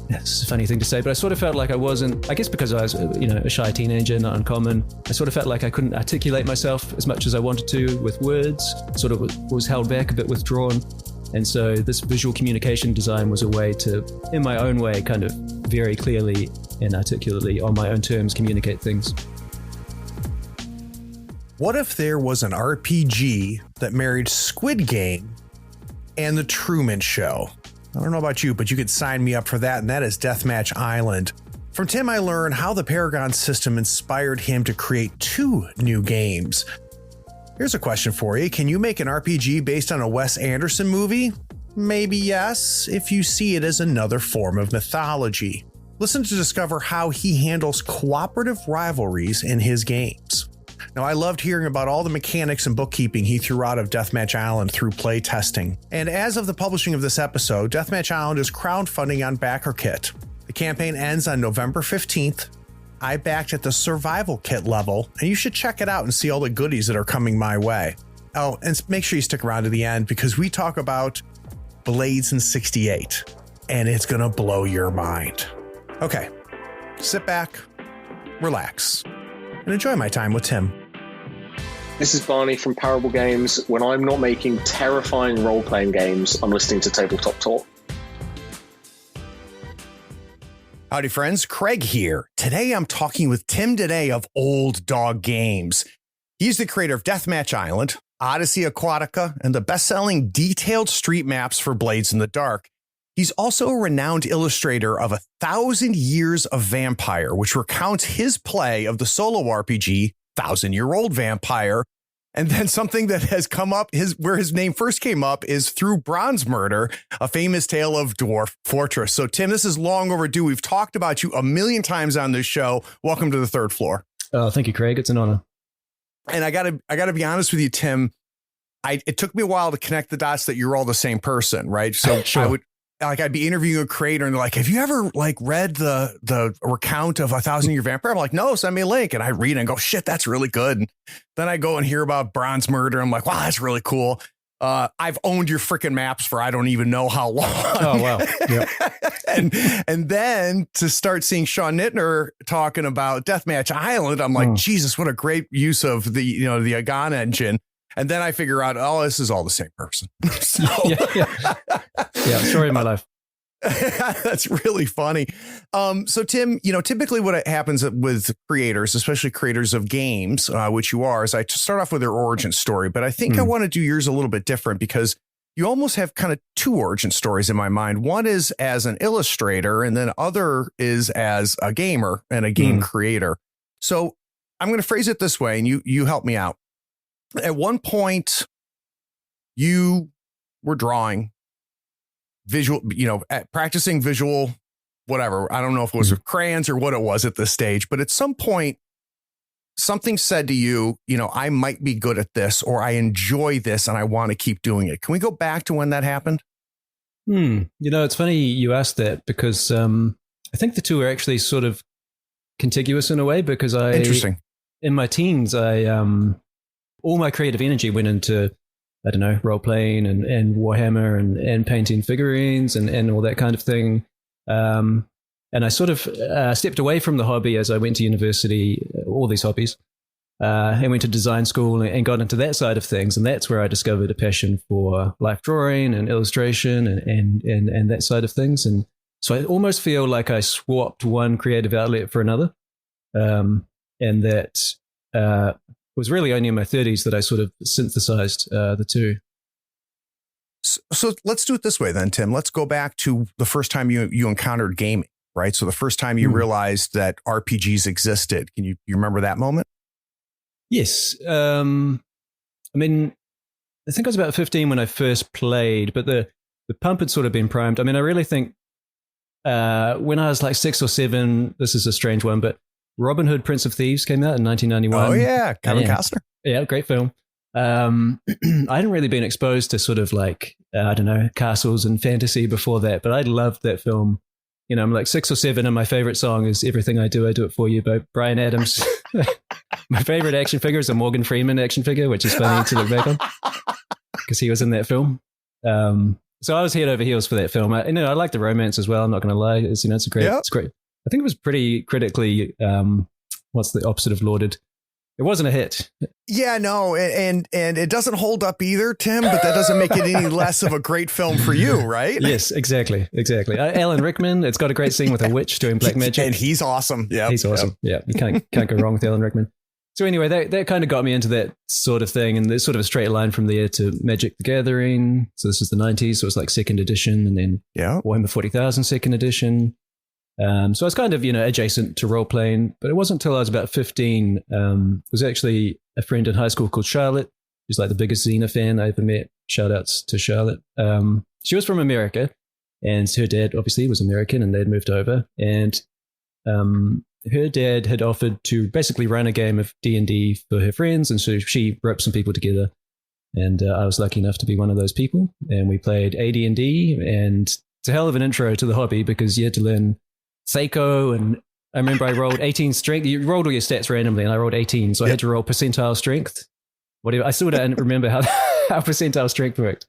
it's a funny thing to say, but I sort of felt like I wasn't, I guess because I was, a shy teenager, not uncommon. I sort of felt like I couldn't articulate myself as much as I wanted to with words, sort of was held back, a bit withdrawn. And so this visual communication design was a way to, in my own way, kind of very clearly and articulately on my own terms communicate things. What if there was an RPG that married Squid Game and The Truman Show? I don't know about you, but you could sign me up for that, and that is Deathmatch Island. From Tim, I learned how the Paragon system inspired him to create 2 new games. Here's a question for you. Can you make an RPG based on a Wes Anderson movie? Maybe yes, if you see it as another form of mythology. Listen to discover how he handles cooperative rivalries in his games. Now, I loved hearing about all the mechanics and bookkeeping he threw out of Deathmatch Island through play testing. And as of the publishing of this episode, Deathmatch Island is crowdfunding on BackerKit. The campaign ends on November 15th. I backed at the survival kit level, and you should check it out and see all the goodies that are coming my way. Oh, and make sure you stick around to the end because we talk about Blades in 68, and it's going to blow your mind. Okay, sit back, relax, and enjoy my time with Tim. This is Barney from Parable Games. When I'm not making terrifying role-playing games, I'm listening to Tabletop Talk. Howdy friends, Craig here. Today I'm talking with Tim Denee of Old Dog Games. He's the creator of Deathmatch Island, Odyssey Aquatica, and the best-selling detailed street maps for Blades in the Dark. He's also a renowned illustrator of 1,000 Years of Vampire, which recounts his play of the solo RPG, 1,000-Year-Old Vampire. And then something that has come up, where his name first came up is Through Bronze Murder, a famous tale of Dwarf Fortress. So, Tim, this is long overdue. We've talked about you a million times on this show. Welcome to the third floor. Oh, thank you, Craig. It's an honor. And I gotta be honest with you, Tim. It took me a while to connect the dots that you're all the same person, right? So sure. I'd be interviewing a creator and they're like, have you ever read the recount of 1,000-Year Vampire? I'm like, no, send me a link. And I read it and go, shit, that's really good. And then I go and hear about Bronze Murder. I'm like, wow, that's really cool. I've owned your freaking maps for I don't even know how long. Oh, wow. Yep. and then to start seeing Sean Nittner talking about Deathmatch Island, I'm like, Jesus, what a great use of the Agon engine. And then I figure out, oh, this is all the same person. So, yeah, story of my life. That's really funny. So Tim, typically what happens with creators, especially creators of games, which you are, is I start off with their origin story. But I think I want to do yours a little bit different because you almost have kind of 2 origin stories in my mind. One is as an illustrator, and then other is as a gamer and a game creator. So I'm going to phrase it this way, and you help me out. At one point, you were drawing visual, practicing visual, whatever. I don't know if it was with crayons or what it was at this stage, but at some point, something said to you, I might be good at this, or I enjoy this and I want to keep doing it. Can we go back to when that happened? It's funny you asked that because I think the two are actually sort of contiguous in a way because Interesting. In my teens, all my creative energy went into, I don't know, role-playing and Warhammer and painting figurines and all that kind of thing. And I sort of stepped away from the hobby as I went to university, all these hobbies, and went to design school and got into that side of things. And that's where I discovered a passion for life drawing and illustration and that side of things. And so I almost feel like I swapped one creative outlet for another. And that was really only in my 30s that I sort of synthesized the two. So let's do it this way then, Tim. Let's go back to the first time you encountered gaming, right? So the first time you realized that RPGs existed. Can you remember that moment? Yes. I mean, I think I was about 15 when I first played, but the pump had sort of been primed. I mean, I really think when I was like 6 or 7, this is a strange one, but Robin Hood, Prince of Thieves came out in 1991. Oh, yeah. Kevin Costner. Yeah, great film. I hadn't really been exposed to sort of castles and fantasy before that, but I loved that film. I'm like 6 or 7, and my favorite song is Everything I Do It For You by Bryan Adams. My favorite action figure is a Morgan Freeman action figure, which is funny to look back on because he was in that film. So I was head over heels for that film. I like the romance as well. I'm not going to lie. It's a great. It's great. I think it was pretty critically. What's the opposite of lauded? It wasn't a hit. Yeah, no, and it doesn't hold up either, Tim. But that doesn't make it any less of a great film for you, right? Yes, exactly. Alan Rickman. It's got a great scene with a witch doing black magic, and he's awesome. Yeah, he's awesome. Yeah, you can't go wrong with Alan Rickman. So anyway, that kind of got me into that sort of thing, and there's sort of a straight line from there to Magic the Gathering. So this is the 90s, so it was like second edition, and then Warhammer 40,000 second edition. So I was kind of, adjacent to role playing, but it wasn't until I was about 15. It was actually a friend in high school called Charlotte, who's like the biggest Xena fan I ever met. Shout outs to Charlotte. She was from America, and her dad obviously was American, and they'd moved over, and her dad had offered to basically run a game of D&D for her friends, and so she roped some people together, and I was lucky enough to be one of those people, and we played AD&D, and it's a hell of an intro to the hobby because you had to learn Seiko, and I remember I rolled 18 strength. You rolled all your stats randomly, and I rolled 18, so I had to roll percentile strength. Whatever. I still don't remember how percentile strength worked,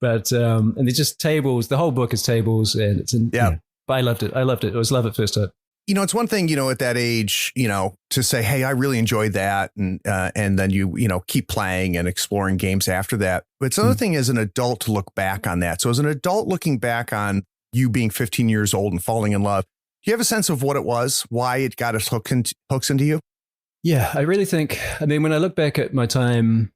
but and there's just tables. The whole book is tables, and it's but I loved it. It was love at first sight. It's one thing, at that age, to say, hey, I really enjoyed that. And then you keep playing and exploring games after that. But it's another thing as an adult to look back on that. So as an adult looking back on you being 15 years old and falling in love, do you have a sense of what it was, why it got its hooks into you? Yeah, I really think, when I look back at my time,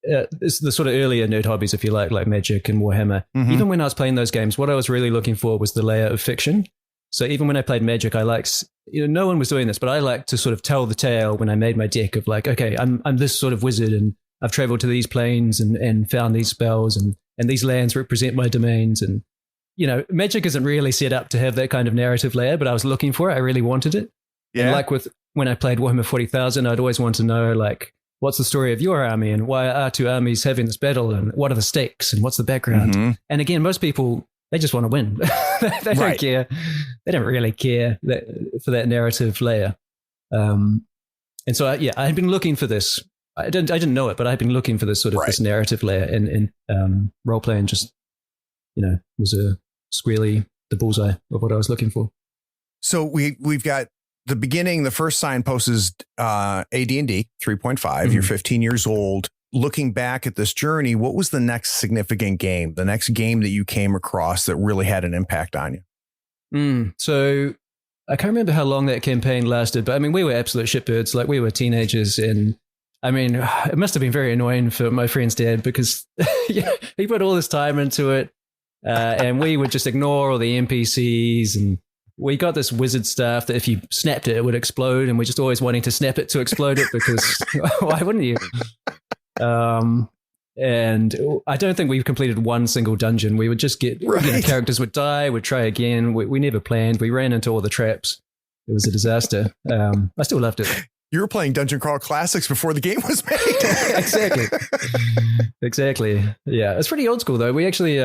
it's the sort of earlier nerd hobbies, if you like Magic and Warhammer. Mm-hmm. Even when I was playing those games, what I was really looking for was the layer of fiction. So even when I played Magic, I liked, no one was doing this, but I liked to sort of tell the tale when I made my deck of like, okay, I'm this sort of wizard, and I've traveled to these planes and found these spells, and these lands represent my domains. And, Magic isn't really set up to have that kind of narrative layer, but I was looking for it. I really wanted it. Yeah. And like when I played Warhammer 40,000, I'd always want to know, like, what's the story of your army, and why are two armies having this battle, and what are the stakes, and what's the background? Mm-hmm. And again, most people, they just want to win. They don't care. They don't really care for that narrative layer. And so, I had been looking for this. I didn't know it, but I had been looking for this sort of this narrative layer. And role playing just, was squarely the bullseye of what I was looking for. So we've got the beginning. The first signpost is AD&D 3.5. Mm-hmm. You're 15 years old. Looking back at this journey, what was the next significant game, the next game that you came across that really had an impact on you? So I can't remember how long that campaign lasted, but we were absolute shitbirds. Like, we were teenagers, and it must have been very annoying for my friend's dad because he put all this time into it, and we would just ignore all the NPCs, and we got this wizard staff that if you snapped it, it would explode, and we're just always wanting to snap it to explode it because why wouldn't you? And I don't think we've completed one single dungeon. We would just get characters would die, would try again. We never planned. We ran into all the traps. It was a disaster. I still loved it. You were playing Dungeon Crawl Classics before the game was made. Exactly. Yeah, it's pretty old school though. We actually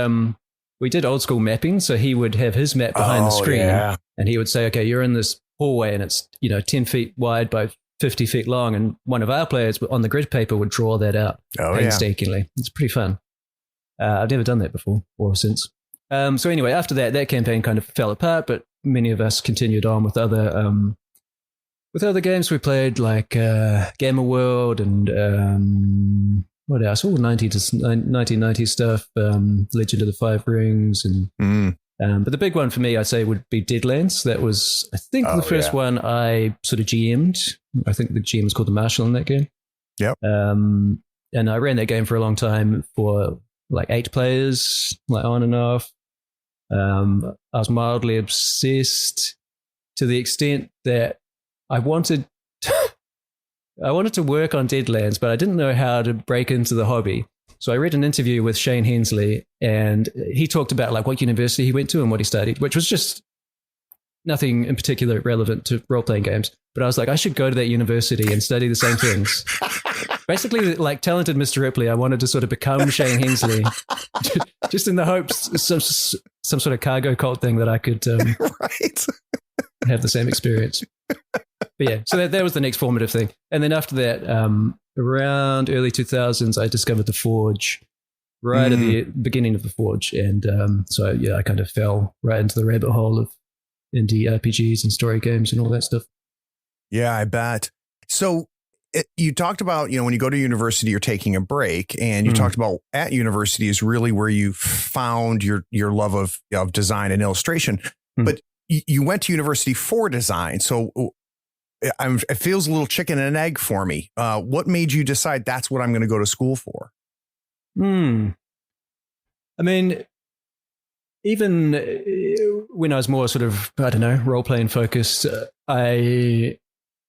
we did old school mapping. So he would have his map behind the screen, and he would say, "Okay, you're in this hallway, and it's 10 feet wide by 50 feet long," and one of our players on the grid paper would draw that out painstakingly. It's pretty fun. I've never done that before or since. So anyway, after that campaign kind of fell apart, but many of us continued on with other games we played, like Gamma World and what else? All 1990s stuff, Legend of the Five Rings, and but the big one for me, I'd say, would be Deadlands. That was, I think, the first one I sort of GM'd. I think the GM was called the Marshal in that game. Yep. And I ran that game for a long time for like 8 players, like on and off. I was mildly obsessed to the extent that I wanted to work on Deadlands, but I didn't know how to break into the hobby. So I read an interview with Shane Hensley, and he talked about like what university he went to and what he studied, which was just nothing in particular relevant to role-playing games. But I was like, I should go to that university and study the same things. Basically, like talented Mr. Ripley, I wanted to sort of become Shane Hensley, just in the hopes some sort of cargo cult thing that I could have the same experience. But yeah, so that was the next formative thing. And then after that, around early 2000s, I discovered the Forge. right at the beginning of the Forge. And so, yeah, I kind of fell right into the rabbit hole of indie RPGs and story games and all that stuff. Yeah, I bet. So you talked about, when you go to university, you're taking a break, and you talked about at university is really where you found your love of design and illustration. But you went to university for design. So it feels a little chicken and egg for me. What made you decide that's what I'm going to go to school for? I mean, even when I was more sort of, I don't know, role-playing focused, I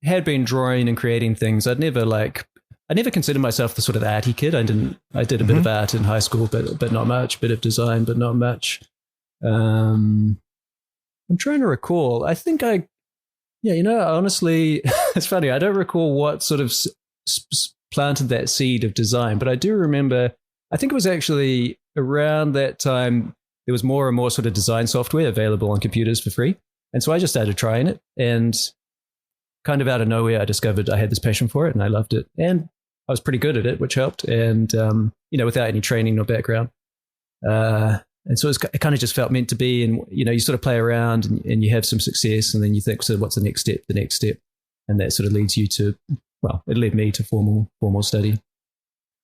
had been drawing and creating things. I never considered myself the sort of arty kid. I did a bit of art in high school, but not much. Bit of design, but not much. I'm trying to recall. I think honestly, it's funny. I don't recall what sort of planted that seed of design, but I do remember, I think it was actually around that time, there was more and more sort of design software available on computers for free. And so I just started trying it, and kind of out of nowhere, I discovered I had this passion for it and I loved it. And I was pretty good at it, which helped. And, without any training or background. And so it kind of just felt meant to be. And, you sort of play around and you have some success, and then you think, so what's the next step? And that sort of leads you to, it led me to formal study.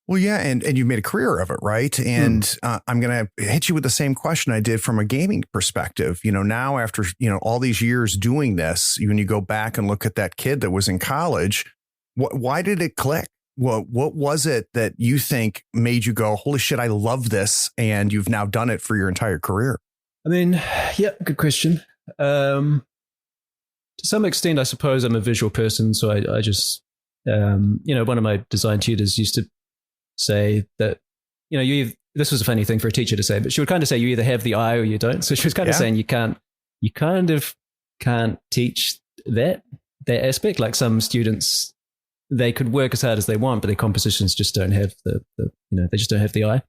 Well, yeah. And you made a career of it, right? And I'm going to hit you with the same question I did from a gaming perspective. Now after, all these years doing this, when you go back and look at that kid that was in college, why did it click? What was it that you think made you go, holy shit, I love this, and you've now done it for your entire career? I mean, yeah, good question. To some extent, I suppose I'm a visual person. So I just, one of my design tutors used to say that, this was a funny thing for a teacher to say, but she would kind of say you either have the eye or you don't. So she was kind of saying you kind of can't teach that aspect. Like some students, they could work as hard as they want, but their compositions just don't have they just don't have the eye.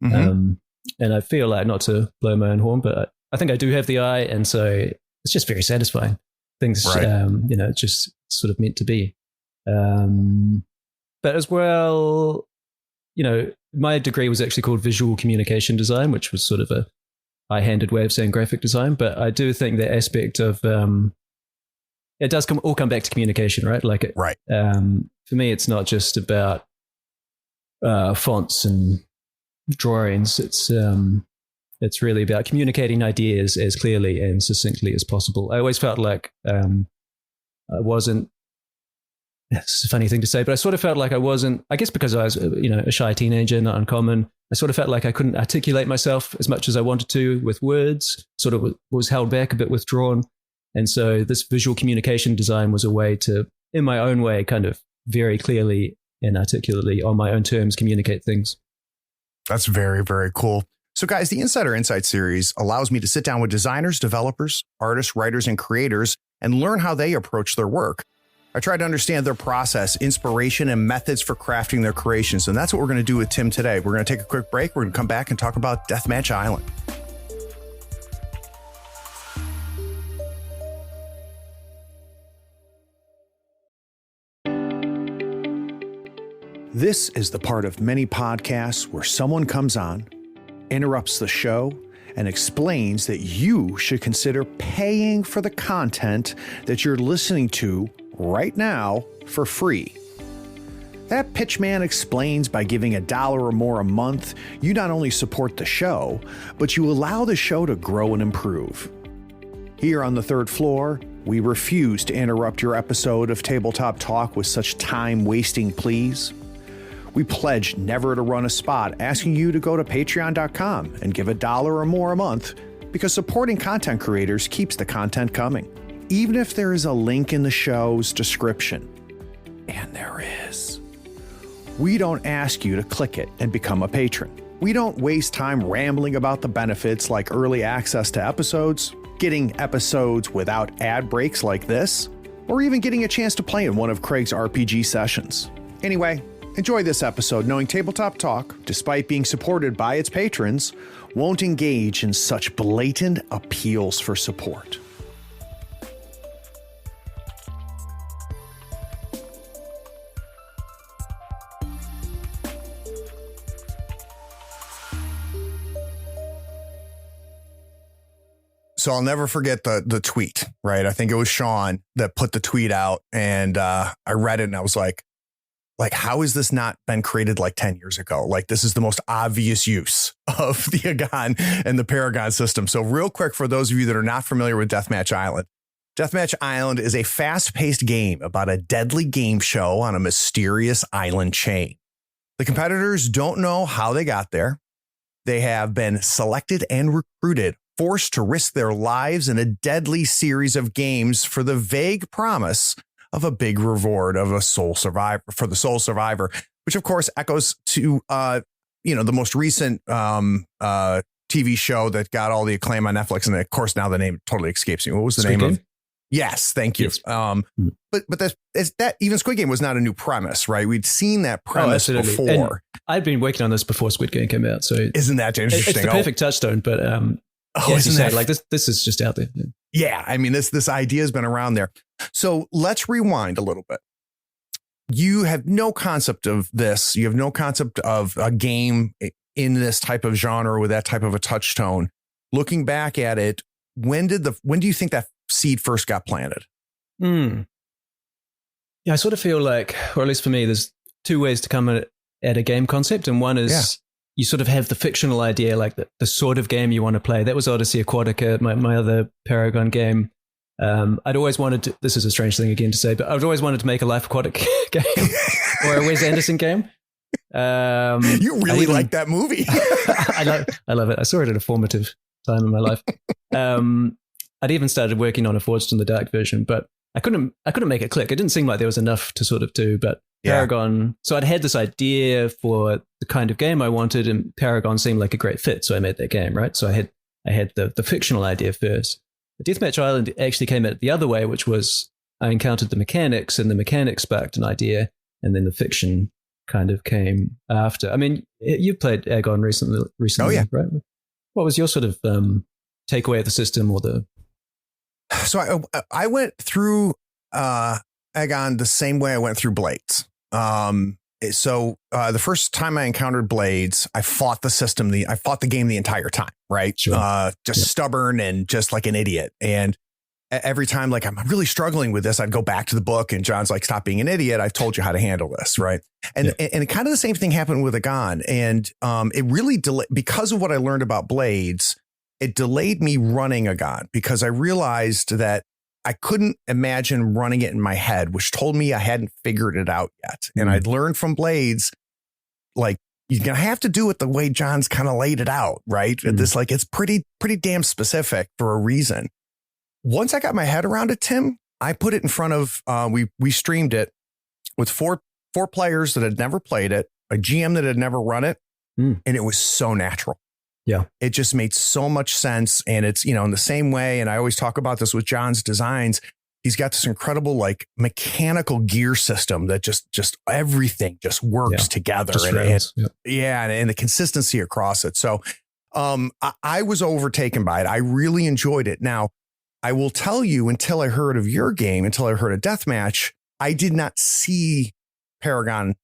And I feel like, not to blow my own horn, but I think I do have the eye. And so it's just very satisfying. Things, right. It's just sort of meant to be. But as well, my degree was actually called visual communication design, which was sort of a high-handed way of saying graphic design. But I do think that aspect of it does all come back to communication, right? Like, right. For me, it's not just about fonts and drawings. It's really about communicating ideas as clearly and succinctly as possible. I always felt like I wasn't. It's a funny thing to say, but I sort of felt like I wasn't, I guess because I was, a shy teenager, not uncommon. I sort of felt like I couldn't articulate myself as much as I wanted to with words, sort of was held back a bit, withdrawn. And so this visual communication design was a way to, in my own way, kind of very clearly and articulately on my own terms, communicate things. That's very, very cool. So guys, the Insider Insight series allows me to sit down with designers, developers, artists, writers, and creators and learn how they approach their work. I try to understand their process, inspiration, and methods for crafting their creations. And that's what we're going to do with Tim today. We're going to take a quick break. We're going to come back and talk about Deathmatch Island. This is the part of many podcasts where someone comes on, interrupts the show, and explains that you should consider paying for the content that you're listening to right now for free. That pitchman explains by giving $1 or more a month, you not only support the show, but you allow the show to grow and improve. Here on the third floor, we refuse to interrupt your episode of Tabletop Talk with such time-wasting pleas. We pledge never to run a spot asking you to go to patreon.com and give $1 or more a month, because supporting content creators keeps the content coming. Even if there is a link in the show's description, and there is, we don't ask you to click it and become a patron. We don't waste time rambling about the benefits like early access to episodes, getting episodes without ad breaks like this, or even getting a chance to play in one of Craig's RPG sessions. Anyway, enjoy this episode knowing Tabletop Talk, despite being supported by its patrons, won't engage in such blatant appeals for support. So I'll never forget the tweet, right? I think it was Sean that put the tweet out, and I read it and I was like, how has this not been created like 10 years ago? Like, this is the most obvious use of the Agon and the Paragon system. So real quick, for those of you that are not familiar with Deathmatch Island, Deathmatch Island is a fast-paced game about a deadly game show on a mysterious island chain. The competitors don't know how they got there. They have been selected and recruited, forced to risk their lives in a deadly series of games for the vague promise of a big reward of the sole survivor, which of course echoes to the most recent TV show that got all the acclaim on Netflix, and of course now the name totally escapes me. What was the name of? Yes, thank you. Yes. But that even Squid Game was not a new premise, right? We'd seen that premise before. And I'd been working on this before Squid Game came out, so isn't that interesting? It's the perfect touchstone, but as you say, like this is just out there. Yeah, I mean this idea has been around there. So let's rewind a little bit. You have no concept of this. You have no concept of a game in this type of genre with that type of a touchstone. Looking back at it, when do you think that seed first got planted? Yeah, I sort of feel like, or at least for me, there's two ways to come at a game concept, and one is you sort of have the fictional idea, like the sort of game you want to play. That was Odyssey Aquatica, my other Paragon game. I'd always wanted to, this is a strange thing again to say, but I'd always wanted to make a Life Aquatic game or a Wes Anderson game. You really like that movie. I love it. I saw it at a formative time in my life. I'd even started working on a Forged in the Dark version, but I couldn't make it click. It didn't seem like there was enough to sort of do, but Paragon, so I'd had this idea for the kind of game I wanted, and Paragon seemed like a great fit, so I made that game, right? So I had the fictional idea first. The Deathmatch Island actually came out the other way, which was I encountered the mechanics, and the mechanics sparked an idea, and then the fiction kind of came after. I mean, you played Agon recently, oh, yeah. Right? What was your sort of takeaway of the system or the... So I went through Agon the same way I went through Blades. So the first time I encountered Blades, I fought the game the entire time, right? Sure. Stubborn and just like an idiot. And every time, like, I'm really struggling with this, I'd go back to the book, and John's like, stop being an idiot. I've told you how to handle this, right? And kind of the same thing happened with Agon. And it really because of what I learned about Blades, it delayed me running Agon, because I realized that I couldn't imagine running it in my head, which told me I hadn't figured it out yet. And I'd learned from Blades, like, you're going to have to do it the way John's kind of laid it out, right? This, like, it's pretty damn specific for a reason. Once I got my head around it, Tim, I put it in front of, we streamed it with four players that had never played it, a GM that had never run it. And it was so natural. Yeah, it just made so much sense. And it's, in the same way. And I always talk about this with John's designs. He's got this incredible, like, mechanical gear system that just everything just works together. And the consistency across it. So I was overtaken by it. I really enjoyed it. Now, I will tell you, until I heard of your game, until I heard of Deathmatch, I did not see Paragon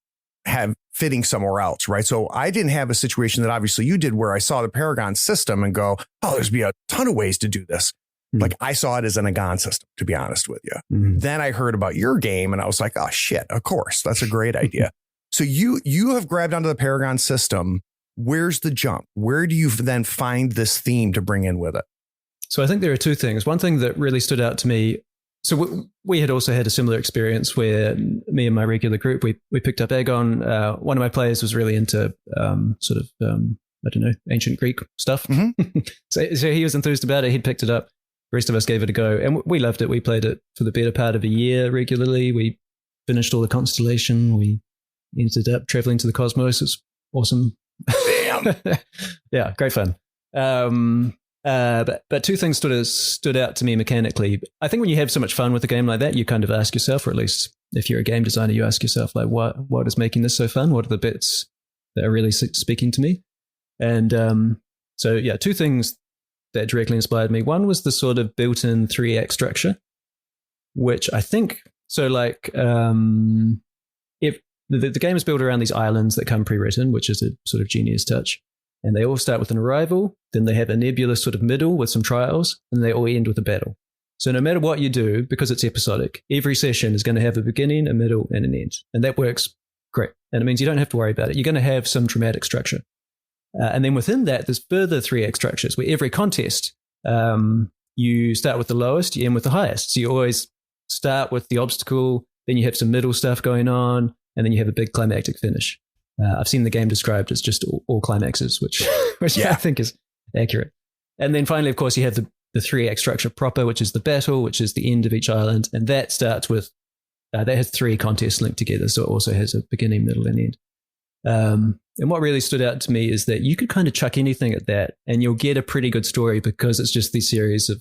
have fitting somewhere else, right? So I didn't have a situation that obviously you did, where I saw the Paragon system and go, oh, there's be a ton of ways to do this. Like, I saw it as an Agon system, to be honest with you. Then I heard about your game and I was like, oh shit, of course, that's a great idea. So you have grabbed onto the Paragon system. Where's the jump? Where do you then find this theme to bring in with it? So I think there are two things. One thing that really stood out to me. So we had also had a similar experience where me and my regular group, we picked up Agon. One of my players was really into ancient Greek stuff. So he was enthused about it. He'd picked it up. The rest of us gave it a go, and we loved it. We played it for the better part of a year regularly. We finished all the Constellation. We ended up traveling to the cosmos. It's awesome. Damn. Yeah, great fun. But two things stood out to me mechanically. I think when you have so much fun with a game like that, you kind of ask yourself, or at least if you're a game designer, you ask yourself, like, what is making this so fun? What are the bits that are really speaking to me? And two things that directly inspired me. One was the sort of built-in 3-act structure, which I think, so like, if the game is built around these islands that come pre-written, which is a sort of genius touch. And they all start with an arrival, then they have a nebulous sort of middle with some trials, and they all end with a battle. So no matter what you do, because it's episodic, every session is going to have a beginning, a middle, and an end. And that works great. And it means you don't have to worry about it. You're going to have some dramatic structure. And then within that, there's further 3 act structures where every contest, you start with the lowest, you end with the highest. So you always start with the obstacle, then you have some middle stuff going on, and then you have a big climactic finish. I've seen the game described as just all climaxes, which I think is accurate. And then finally, of course, you have the 3 act structure proper, which is the battle, which is the end of each island. And that starts with, that has 3 contests linked together. So it also has a beginning, middle, and end. And what really stood out to me is that you could kind of chuck anything at that and you'll get a pretty good story because it's just these series of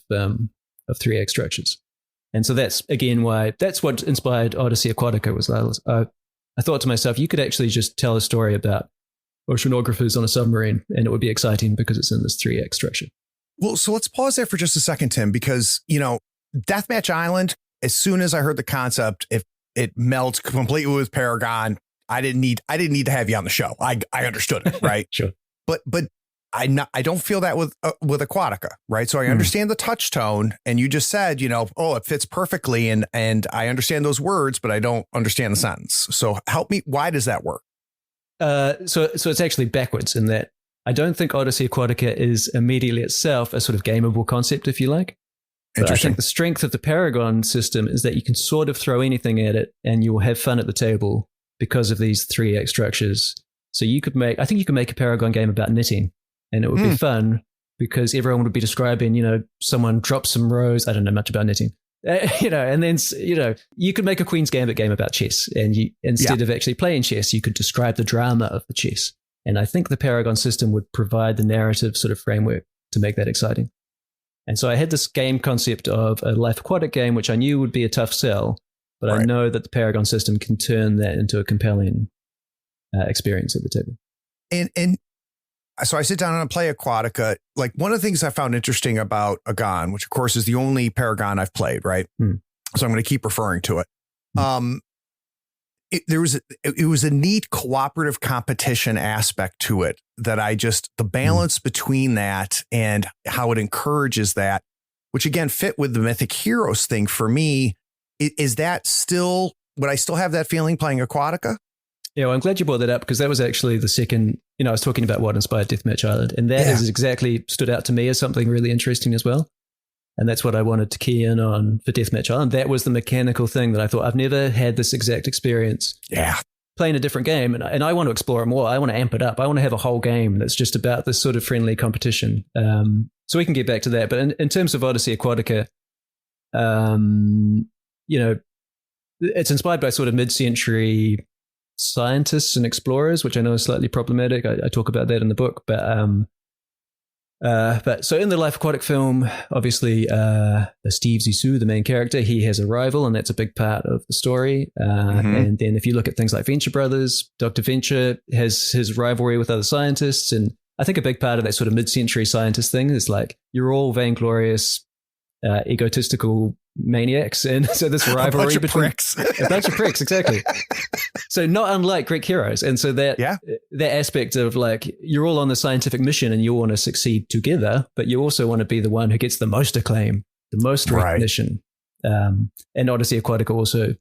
3 act structures. And so that's, again, that's what inspired Odyssey Aquatica. I thought to myself, you could actually just tell a story about oceanographers on a submarine and it would be exciting because it's in this 3 act structure. Well, so let's pause there for just a second, Tim, because, Deathmatch Island, as soon as I heard the concept, if it melts completely with Paragon, I didn't need to have you on the show. I understood it, right? Sure. But I don't feel that with Aquatica, right? So I understand the touch tone, and you just said, it fits perfectly, and I understand those words, but I don't understand the sentence. So help me. Why does that work? So it's actually backwards in that I don't think Odyssey Aquatica is immediately itself a sort of gameable concept, if you like. But I think the strength of the Paragon system is that you can sort of throw anything at it, and you will have fun at the table because of these 3 act structures. So you could make a Paragon game about knitting. And it would be fun because everyone would be describing, someone drops some rows. I don't know much about knitting, and then, you could make a Queen's Gambit game about chess. And instead of actually playing chess, you could describe the drama of the chess. And I think the Paragon system would provide the narrative sort of framework to make that exciting. And so I had this game concept of a Life Aquatic game, which I knew would be a tough sell, but I know that the Paragon system can turn that into a compelling experience at the table. And so I sit down and I play Aquatica. Like, one of the things I found interesting about Agon, which of course is the only Paragon I've played, right? So I'm going to keep referring to it. It was a neat cooperative competition aspect to it that the balance between that and how it encourages that, which again fit with the Mythic Heroes thing for me. Is that still, would I still have that feeling playing Aquatica? Yeah, well, I'm glad you brought that up because that was actually the second, I was talking about what inspired Deathmatch Island, and that is exactly stood out to me as something really interesting as well. And that's what I wanted to key in on for Deathmatch Island. That was the mechanical thing that I thought, I've never had this exact experience playing a different game, and I want to explore it more. I want to amp it up. I want to have a whole game that's just about this sort of friendly competition. So we can get back to that. But in terms of Odyssey Aquatica, it's inspired by sort of mid-century scientists and explorers, which I know is slightly problematic. I talk about that in the book, but so in the Life Aquatic film, obviously, Steve Zissou, the main character, he has a rival, and that's a big part of the story. And then if you look at things like Venture Brothers, Dr. Venture has his rivalry with other scientists, and I think a big part of that sort of mid-century scientist thing is like you're all vainglorious, egotistical maniacs, and so this rivalry between a bunch of pricks, exactly. So not unlike Greek heroes, and so that aspect of like you're all on the scientific mission and you want to succeed together, but you also want to be the one who gets the most acclaim, the most recognition. And Odyssey Aquatica also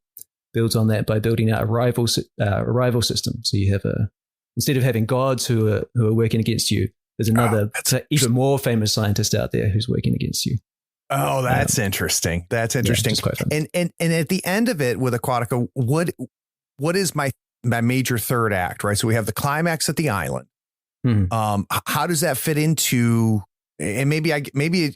builds on that by building out a rival system. So you have instead of having gods who are working against you, there's another even more famous scientist out there who's working against you. Oh, that's interesting. That's interesting. And at the end of it with Aquatica, what is my major third act, right? So we have the climax at the island. How does that fit into, and maybe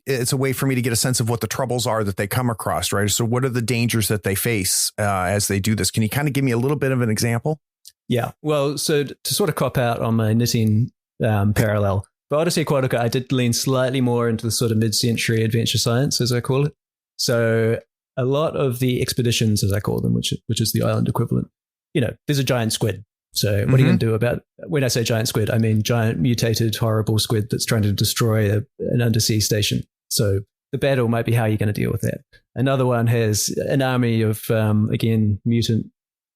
it's a way for me to get a sense of what the troubles are that they come across, right? So what are the dangers that they face as they do this? Can you kind of give me a little bit of an example? Yeah. Well, so to sort of cop out on my knitting parallel, for Odyssey Aquatica, I did lean slightly more into the sort of mid-century adventure science, as I call it. So a lot of the expeditions, as I call them, which is the island equivalent, there's a giant squid. So what are you going to do about, when I say giant squid, I mean giant mutated horrible squid that's trying to destroy an undersea station. So the battle might be how you're going to deal with that. Another one has an army of, again, mutant,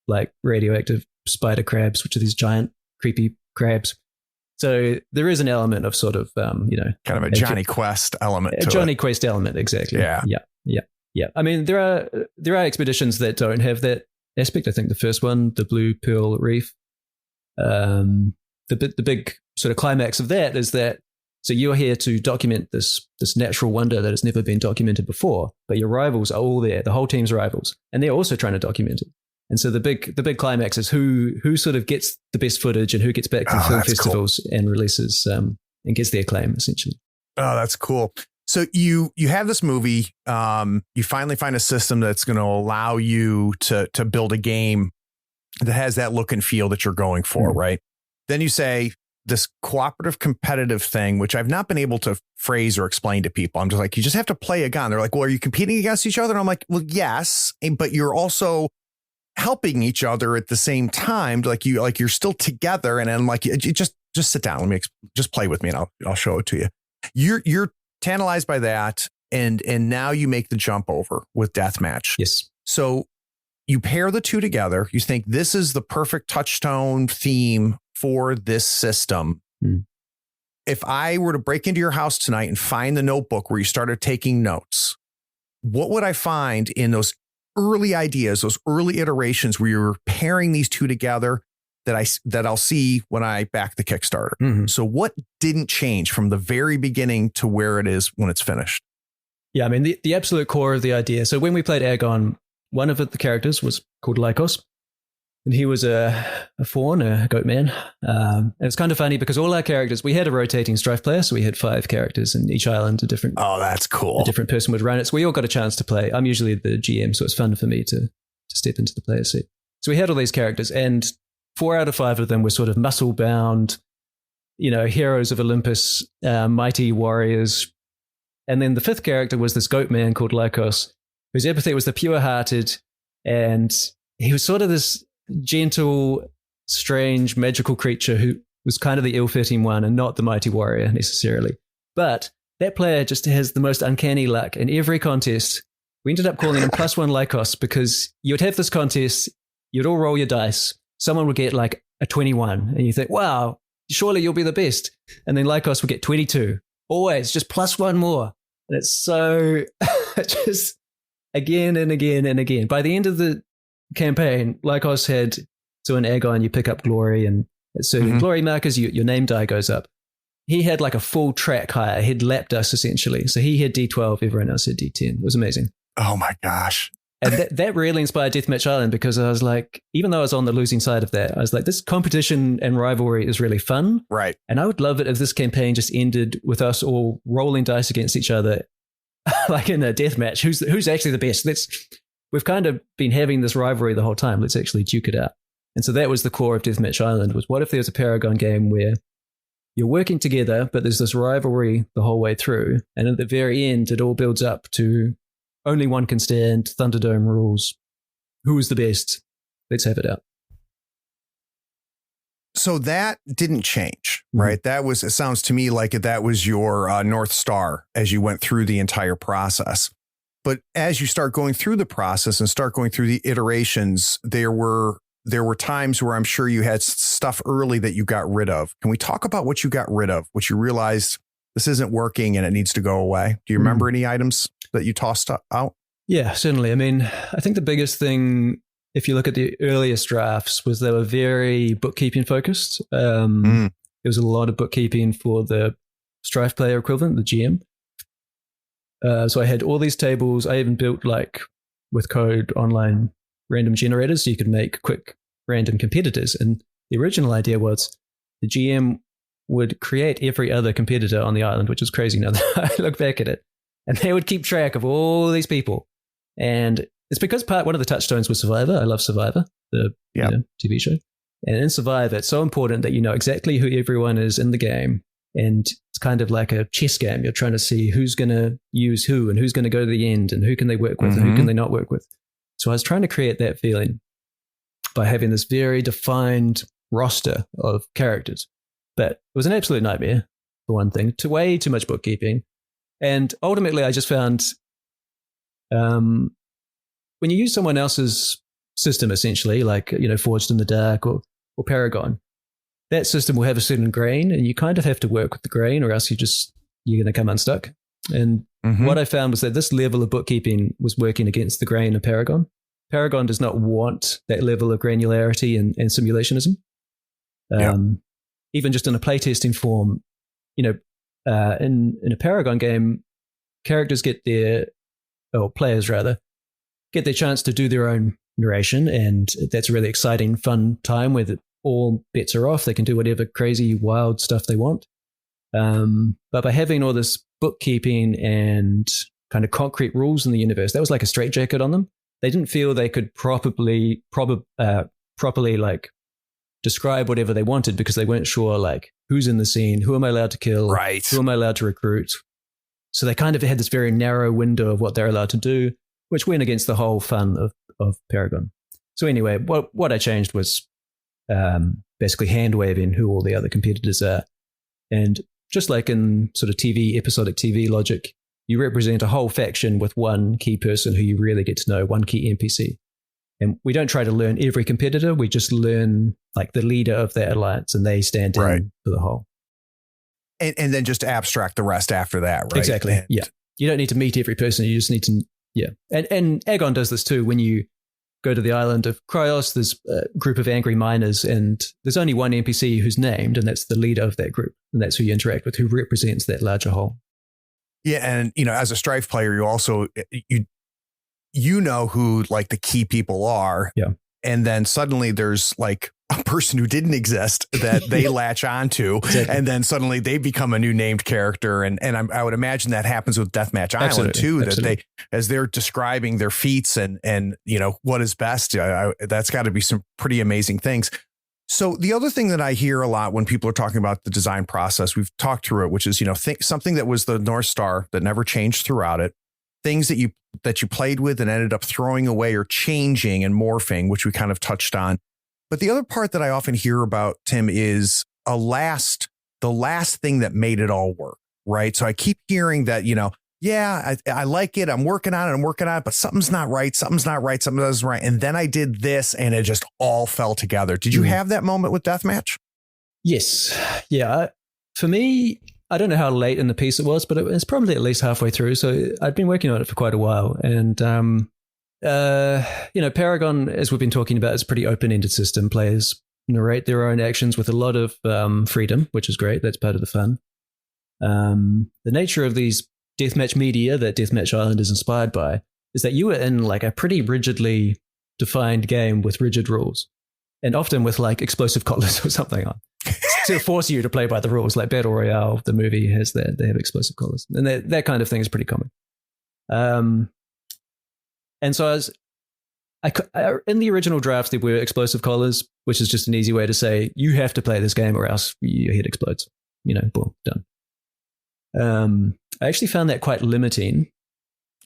like radioactive spider crabs, which are these giant creepy crabs. So there is an element of sort of, kind of a Johnny Quest element to Johnny it. Quest element, exactly. Yeah. Yeah. I mean, there are expeditions that don't have that aspect. I think the first one, the Blue Pearl Reef, the big sort of climax of that is that, so you're here to document this natural wonder that has never been documented before, but your rivals are all there, the whole team's rivals, and they're also trying to document it. And so the big climax is who sort of gets the best footage and who gets back to the film festivals and releases and gets the acclaim, essentially. Oh, that's cool. So you have this movie. You finally find a system that's going to allow you to build a game that has that look and feel that you're going for, right? Then you say this cooperative competitive thing, which I've not been able to phrase or explain to people. I'm just like, you just have to play a gun. They're like, well, are you competing against each other? And I'm like, well, yes, but you're also helping each other at the same time. Like you're still together. And I'm like, you just sit down. Let me just play with me and I'll show it to you. You're tantalized by that. And now you make the jump over with Deathmatch. Yes. So you pair the two together. You think this is the perfect touchstone theme for this system. If I were to break into your house tonight and find the notebook where you started taking notes, what would I find in those early ideas, those early iterations where you're pairing these two together that I'll see when I back the Kickstarter? So what didn't change from the very beginning to where it is when it's finished? Yeah, I mean, the absolute core of the idea. So when we played Agon, one of the characters was called Lycos, and he was a fawn, a goat man. And it's kind of funny because all our characters, we had a rotating Strife player, so we had 5 characters, and each island a different. Oh, that's cool. A different person would run it, so we all got a chance to play. I'm usually the GM, so it's fun for me to step into the player seat. So we had all these characters, and 4 out of 5 of them were sort of muscle bound, heroes of Olympus, mighty warriors. And then the 5th character was this goat man called Lycos, whose epithet was the pure-hearted, and he was sort of this gentle, strange, magical creature who was kind of the ill-fitting one and not the mighty warrior necessarily. But that player just has the most uncanny luck. In every contest, we ended up calling him +1 Lycos because you would have this contest, you'd all roll your dice, someone would get like a 21, and you think, wow, surely you'll be the best. And then Lycos would get 22. Always, just +1 more. And it's so just again and again and again. By the end of the campaign, Lycos had, so in Agon, you pick up glory, and at certain glory markers, your name die goes up. He had like a full track higher. He'd lapped us essentially. So he had D12, everyone else had D10. It was amazing. Oh my gosh. And that really inspired Deathmatch Island, because I was like, even though I was on the losing side of that, I was like, this competition and rivalry is really fun. Right. And I would love it if this campaign just ended with us all rolling dice against each other, like in a deathmatch. Who's actually the best? We've kind of been having this rivalry the whole time. Let's actually duke it out. And so that was the core of Deathmatch Island, was what if there was a Paragon game where you're working together, but there's this rivalry the whole way through. And at the very end, it all builds up to only one can stand, Thunderdome rules. Who is the best? Let's have it out. So that didn't change, right? It sounds to me like that was your North Star as you went through the entire process. But as you start going through the process and start going through the iterations, there were times where I'm sure you had stuff early that you got rid of. Can we talk about what you got rid of, what you realized this isn't working and it needs to go away? Do you remember any items that you tossed out? Yeah, certainly. I mean, I think the biggest thing, if you look at the earliest drafts, was they were very bookkeeping focused. There was a lot of bookkeeping for the Strife player equivalent, the GM. So I had all these tables. I even built, like, with code, online random generators so you could make quick random competitors. And the original idea was the GM would create every other competitor on the island, which is crazy now that I look back at it. And they would keep track of all these people. And it's because one of the touchstones was Survivor. I love Survivor, the TV show. And in Survivor, it's so important that you know exactly who everyone is in the game. And it's kind of like a chess game. You're trying to see who's going to use who and who's going to go to the end and who can they work with and who can they not work with. So I was trying to create that feeling by having this very defined roster of characters. But it was an absolute nightmare, for one thing. Way too much bookkeeping. And ultimately, I just found when you use someone else's system, essentially, like, Forged in the Dark or Paragon, that system will have a certain grain, and you kind of have to work with the grain, or else you're going to come unstuck. And what I found was that this level of bookkeeping was working against the grain of Paragon. Paragon does not want that level of granularity and simulationism. Even just in a playtesting form, in a Paragon game, characters players rather, get their chance to do their own narration, and that's a really exciting, fun time where all bets are off. They can do whatever crazy, wild stuff they want. But by having all this bookkeeping and kind of concrete rules in the universe, that was like a straitjacket on them. They didn't feel they could properly like describe whatever they wanted, because they weren't sure like who's in the scene, who am I allowed to kill, right? Who am I allowed to recruit? So they kind of had this very narrow window of what they're allowed to do, which went against the whole fun of Paragon. So anyway, what I changed was basically hand waving who all the other competitors are, and just like in sort of episodic TV logic, you represent a whole faction with one key person who you really get to know, one key NPC. And we don't try to learn every competitor. We just learn like the leader of that alliance, and they stand in for the whole. And then just abstract the rest after that, right? Exactly. And you don't need to meet every person. You just need to, And Agon does this too. When you go to the island of Kryos, there's a group of angry miners, and there's only one NPC who's named, and that's the leader of that group. And that's who you interact with, who represents that larger whole. Yeah. And, as a Strife player, you also, you know who like the key people are. Yeah. And then suddenly there's like a person who didn't exist that they latch onto. Exactly. And then suddenly they become a new named character. And I would imagine that happens with Deathmatch Island too, that they, as they're describing their feats and what is best, that's got to be some pretty amazing things. So the other thing that I hear a lot when people are talking about the design process, we've talked through it, which is, something that was the North Star that never changed throughout it, things that you played with and ended up throwing away or changing and morphing, which we kind of touched on. But the other part that I often hear about, Tim, is the last thing that made it all work. Right. So I keep hearing that, I like it. I'm working on it, but something's not right. Something doesn't right. And then I did this and it just all fell together. Did you have that moment with Deathmatch? Yes. Yeah. For me, I don't know how late in the piece it was, but it was probably at least halfway through. So I'd been working on it for quite a while. And, Paragon, as we've been talking about, is a pretty open-ended system. Players narrate their own actions with a lot of freedom, which is great. That's part of the fun. The nature of these deathmatch media that Deathmatch Island is inspired by is that you are in like a pretty rigidly defined game with rigid rules, and often with like explosive collars or something on to force you to play by the rules. Like Battle Royale, the movie has that, they have explosive collars, and that kind of thing is pretty common. And so in the original draft, there were explosive collars, which is just an easy way to say you have to play this game or else your head explodes. Boom, done. I actually found that quite limiting.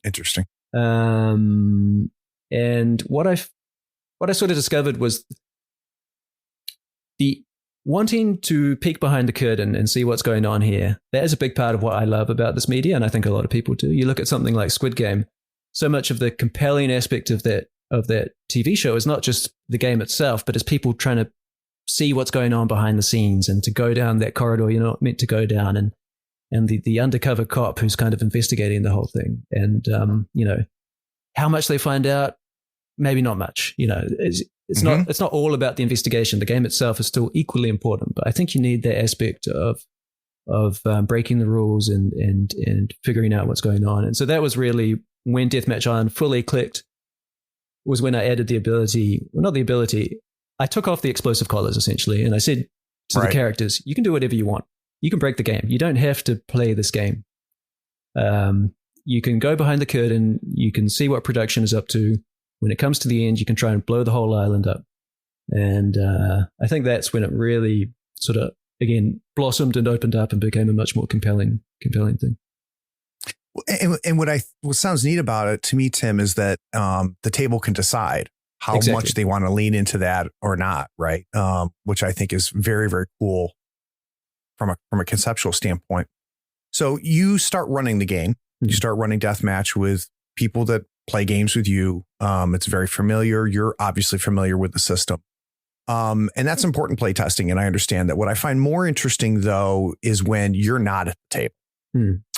Interesting. And what I sort of discovered was the wanting to peek behind the curtain and see what's going on here. That is a big part of what I love about this media, and I think a lot of people do. You look at something like Squid Game, so much of the compelling aspect of that TV show is not just the game itself, but it's people trying to see what's going on behind the scenes and to go down that corridor you're not meant to go down, and the undercover cop who's kind of investigating the whole thing. And, how much they find out, maybe not much. It's not all about the investigation. The game itself is still equally important, but I think you need that aspect of breaking the rules and figuring out what's going on. And so that was really when Deathmatch Island fully clicked, was when I added I took off the explosive collars essentially. And I said to the characters, you can do whatever you want. You can break the game. You don't have to play this game. You can go behind the curtain. You can see what production is up to. When it comes to the end, you can try and blow the whole island up. And I think that's when it really sort of, again, blossomed and opened up and became a much more compelling thing. And what sounds neat about it to me, Tim, is that the table can decide how much they want to lean into that or not, right? Which I think is very, very cool from a conceptual standpoint. So you start running the game. You start running Deathmatch with people that play games with you. It's very familiar. You're obviously familiar with the system. And that's important playtesting. And I understand that. What I find more interesting, though, is when you're not at the table.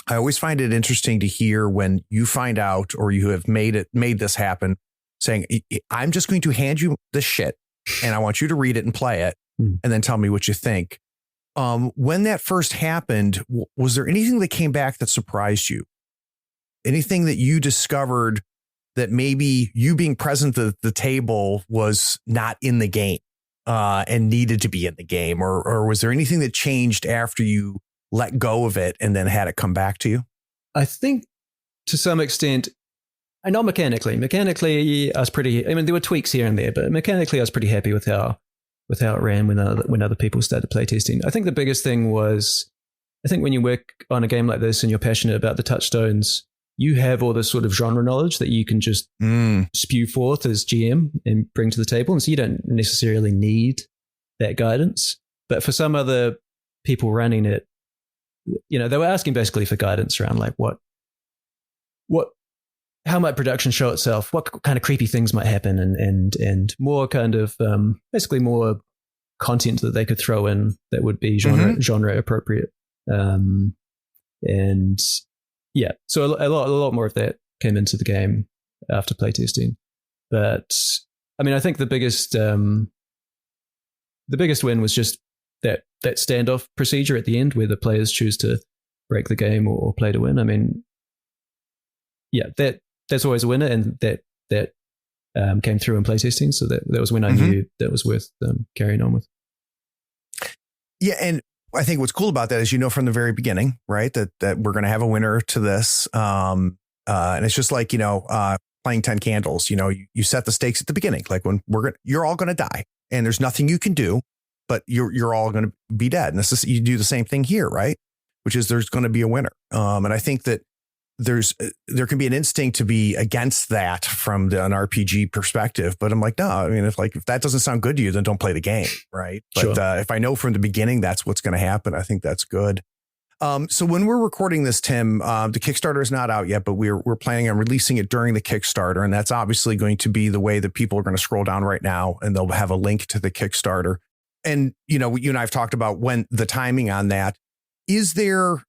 I always find it interesting to hear when you find out or you have made this happen, saying, I'm just going to hand you this shit and I want you to read it and play it and then tell me what you think. When that first happened, was there anything that came back that surprised you? Anything that you discovered that maybe you being present at the table was not in the game and needed to be in the game? Or was there anything that changed after you let go of it and then had it come back to you? I think to some extent, and not mechanically. Mechanically, I was pretty, I mean, there were tweaks here and there, but mechanically I was pretty happy with how it ran when other people started playtesting. I think the biggest thing was, I think when you work on a game like this and you're passionate about the touchstones, you have all this sort of genre knowledge that you can just spew forth as GM and bring to the table. And so you don't necessarily need that guidance. But for some other people running it, you know, they were asking basically for guidance around like how might production show itself? What kind of creepy things might happen, and more kind of basically more content that they could throw in that would be genre appropriate. And yeah, so a lot more of that came into the game after playtesting. But I mean, I think the biggest win was just that standoff procedure at the end where the players choose to break the game or play to win. I mean, yeah, that's always a winner, and that came through in playtesting. So that was when I knew that was worth carrying on with. Yeah, and I think what's cool about that is, you know, from the very beginning, right, that we're going to have a winner to this. And it's just like, you know, playing 10 candles, you know, you set the stakes at the beginning, like when you're all going to die and there's nothing you can do, but you're all going to be dead. And this is, you do the same thing here, right? Which is there's going to be a winner. And I think that there can be an instinct to be against that from an RPG perspective, but I'm like, no, I mean, if that doesn't sound good to you, then don't play the game. Right. But if I know from the beginning, that's what's going to happen, I think that's good. So when we're recording this, Tim, the Kickstarter is not out yet, but we're planning on releasing it during the Kickstarter. And that's obviously going to be the way that people are going to scroll down right now, and they'll have a link to the Kickstarter. And, you know, you and I have talked about when the timing on that. Is there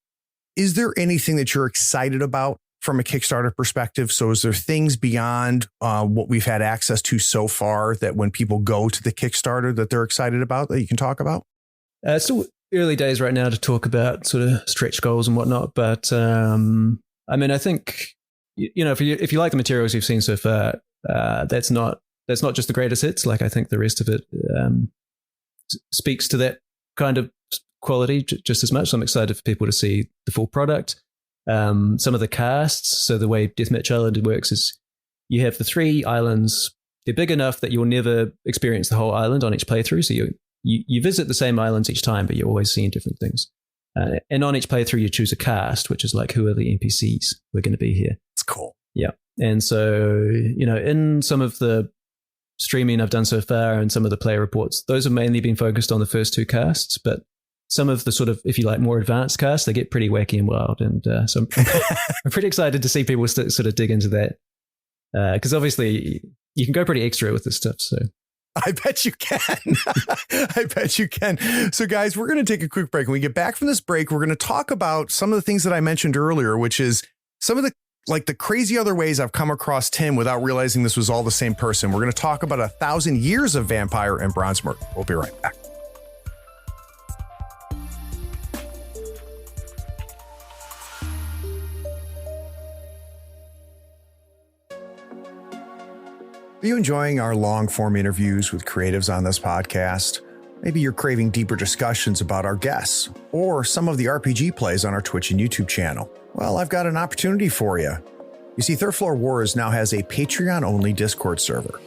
anything that you're excited about from a Kickstarter perspective? So is there things beyond what we've had access to so far that when people go to the Kickstarter that they're excited about that you can talk about? It's still early days right now to talk about sort of stretch goals and whatnot. But I mean, I think, you know, if you like the materials you've seen so far, that's not just the greatest hits. Like, I think the rest of it speaks to that kind of quality just as much. So I'm excited for people to see the full product. Some of the casts. So the way Deathmatch Island works is you have the 3 islands. They're big enough that you'll never experience the whole island on each playthrough. So you visit the same islands each time, but you're always seeing different things. And on each playthrough, you choose a cast, which is like, who are the NPCs who are going to be here? It's cool. Yeah. And so, you know, in some of the streaming I've done so far and some of the player reports, those have mainly been focused on the first 2 casts, but some of the sort of, if you like, more advanced casts, they get pretty wacky and wild. And so I'm pretty excited to see people sort of dig into that. Because obviously you can go pretty extra with this stuff. So I bet you can. I bet you can. So guys, we're going to take a quick break. When we get back from this break, we're going to talk about some of the things that I mentioned earlier, which is some of the crazy other ways I've come across Tim without realizing this was all the same person. We're going to talk about 1,000 years of vampire and bronze murder. We'll be right back. Are you enjoying our long-form interviews with creatives on this podcast? Maybe you're craving deeper discussions about our guests or some of the RPG plays on our Twitch and YouTube channel. Well, I've got an opportunity for you. You see, Third Floor Wars now has a Patreon-only Discord server.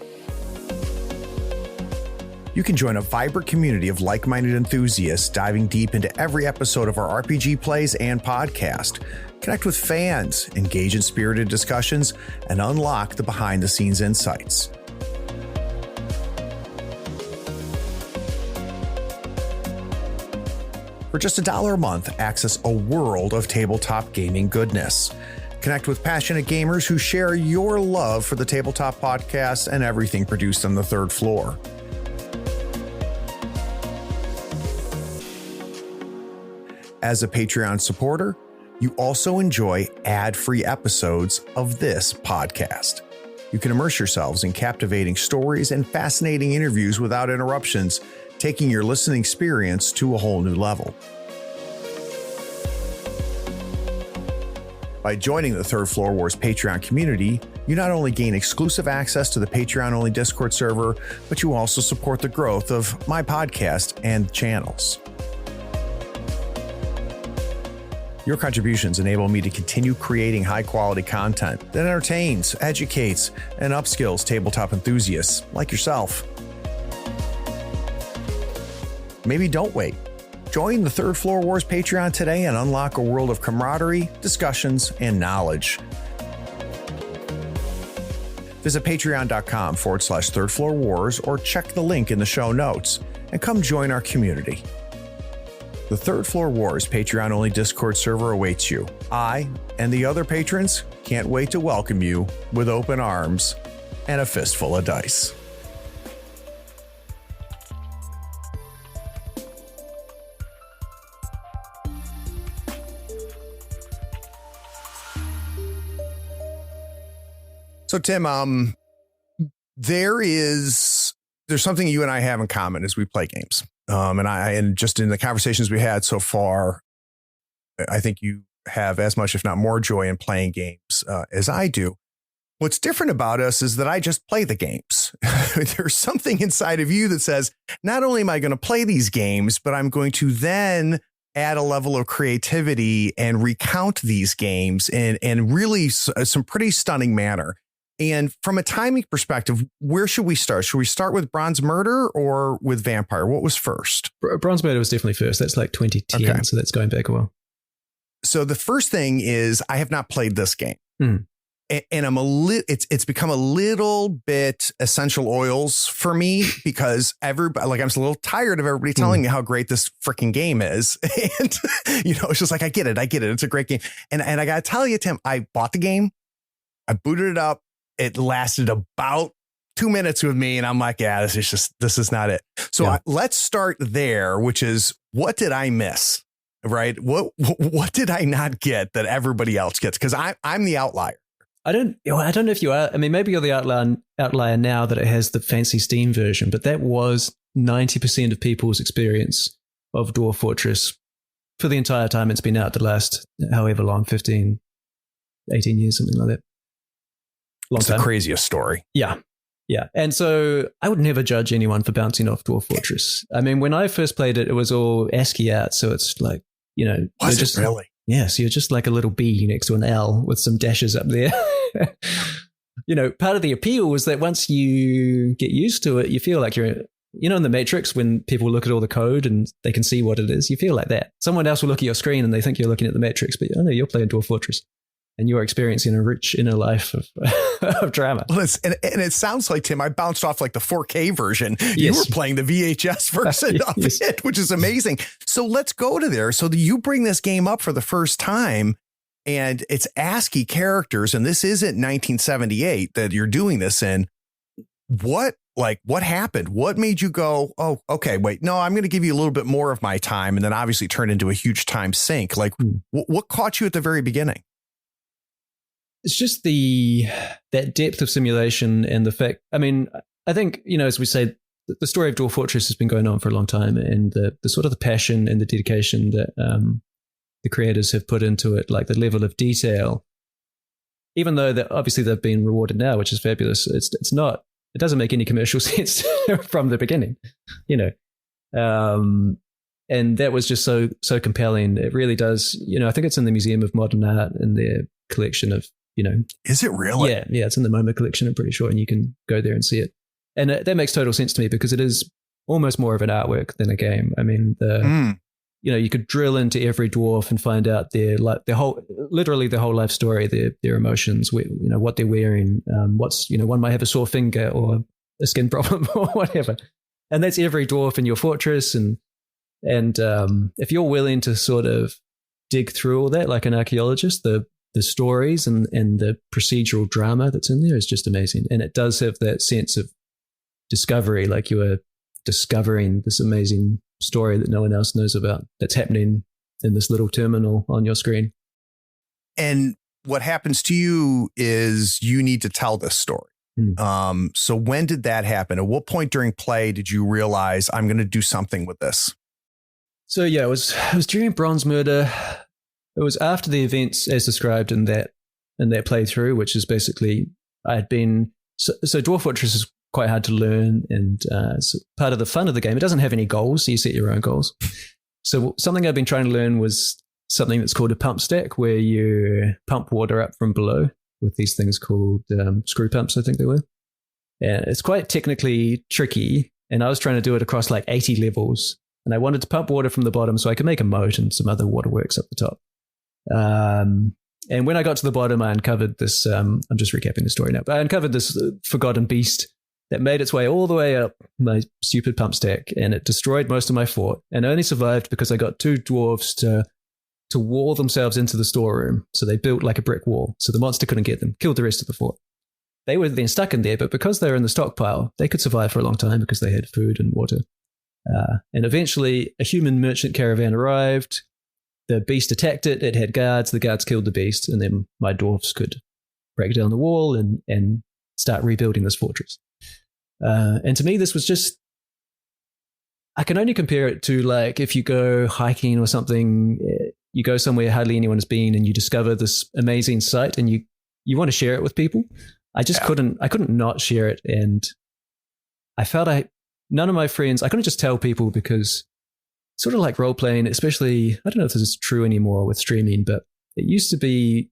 You can join a vibrant community of like-minded enthusiasts diving deep into every episode of our RPG plays and podcast. Connect with fans, engage in spirited discussions, and unlock the behind-the-scenes insights. For just $1 a month, access a world of tabletop gaming goodness. Connect with passionate gamers who share your love for the Tabletop Podcast and everything produced on the Third Floor. As a Patreon supporter, you also enjoy ad-free episodes of this podcast. You can immerse yourselves in captivating stories and fascinating interviews without interruptions, taking your listening experience to a whole new level. By joining the Third Floor Wars Patreon community, you not only gain exclusive access to the Patreon-only Discord server, but you also support the growth of my podcast and channels. Your contributions enable me to continue creating high-quality content that entertains, educates, and upskills tabletop enthusiasts like yourself. Maybe don't wait. Join the Third Floor Wars Patreon today and unlock a world of camaraderie, discussions, and knowledge. Visit patreon.com/Third Floor Wars or check the link in the show notes and come join our community. The Third Floor Wars Patreon-only Discord server awaits you. I and the other patrons can't wait to welcome you with open arms and a fistful of dice. So Tim, there's something you and I have in common as we play games. And just in the conversations we had so far, I think you have as much, if not more, joy in playing games as I do. What's different about us is that I just play the games. There's something inside of you that says, not only am I going to play these games, but I'm going to then add a level of creativity and recount these games in really some pretty stunning manner. And from a timing perspective, where should we start? Should we start with Bronze Murder or with Vampire? What was first? Bronze Murder was definitely first. That's like 2010, okay. So that's going back a while. So the first thing is I have not played this game. And it's become a little bit essential oils for me because everybody, like, I'm a little tired of everybody telling me how great this freaking game is. And, it's just like, I get it. It's a great game. And I got to tell you, Tim, I bought the game. I booted it up. It lasted about 2 minutes with me. And I'm like, yeah, this is not it. So let's start there, which is, what did I miss? Right. What did I not get that everybody else gets? Because I'm the outlier. I don't know if you are. I mean, maybe you're the outlier now that it has the fancy Steam version, but that was 90% of people's experience of Dwarf Fortress for the entire time it's been out, the last however long, 15, 18 years, something like that. It's the craziest story. Yeah. Yeah. And so I would never judge anyone for bouncing off Dwarf Fortress. I mean, when I first played it, it was all ASCII art. So it's like, was it really? Yeah. So you're just like a little B next to an L with some dashes up there. Part of the appeal was that once you get used to it, you feel like you're, in the Matrix, when people look at all the code and they can see what it is, you feel like that. Someone else will look at your screen and they think you're looking at the Matrix, but you're playing Dwarf Fortress. And you're experiencing a rich inner life of drama. Well, and it sounds like, Tim, I bounced off like the 4K version. Yes. You were playing the VHS version of it, which is amazing. So let's go to there. So you bring this game up for the first time, and it's ASCII characters, and this isn't 1978 that you're doing this in. What happened? What made you go, oh, okay, wait, no, I'm going to give you a little bit more of my time, and then obviously turn into a huge time sink? Like, what caught you at the very beginning? It's just that depth of simulation and the fact, I mean, I think, as we say, the story of Dwarf Fortress has been going on for a long time, and the sort of the passion and the dedication that the creators have put into it, like the level of detail, even though that obviously they've been rewarded now, which is fabulous. It doesn't make any commercial sense from the beginning, and that was just so compelling. It really does. I think it's in the Museum of Modern Art in their collection of, Is it really? Yeah, it's in the MoMA collection, I'm pretty sure, and you can go there and see it. And that makes total sense to me because it is almost more of an artwork than a game. I mean, you could drill into every dwarf and find out their whole life story, their emotions, what they're wearing, one might have a sore finger or a skin problem or whatever. And that's every dwarf in your fortress. And if you're willing to sort of dig through all that like an archaeologist, the stories and the procedural drama that's in there is just amazing. And it does have that sense of discovery, like you are discovering this amazing story that no one else knows about, that's happening in this little terminal on your screen. And what happens to you is you need to tell this story. So when did that happen? At what point during play did you realize I'm going to do something with this? So yeah, it was during Bronze Murder. It was after the events as described in that playthrough, which is basically I had been so Dwarf Fortress is quite hard to learn, and it's part of the fun of the game. It doesn't have any goals, so you set your own goals. So something I've been trying to learn was something that's called a pump stack, where you pump water up from below with these things called screw pumps, I think they were. And it's quite technically tricky, and I was trying to do it across like 80 levels, and I wanted to pump water from the bottom so I could make a moat and some other waterworks up the top. And when I got to the bottom, I uncovered this, I'm just recapping the story now, but I uncovered this forgotten beast that made its way all the way up my stupid pump stack, and it destroyed most of my fort, and only survived because I got two dwarves to wall themselves into the storeroom. So they built like a brick wall, so the monster couldn't get them, killed the rest of the fort. They were then stuck in there, but because they were in the stockpile, they could survive for a long time because they had food and water. And eventually a human merchant caravan arrived. The beast attacked it. It had guards. The guards killed the beast, and then my dwarves could break down the wall and start rebuilding this fortress. And to me, this was just, I can only compare it to like if you go hiking or something, you go somewhere hardly anyone has been, and you discover this amazing site, and you want to share it with people. I just couldn't not share it. And I felt none of my friends, I couldn't just tell people, because sort of like role playing, especially, I don't know if this is true anymore with streaming, but it used to be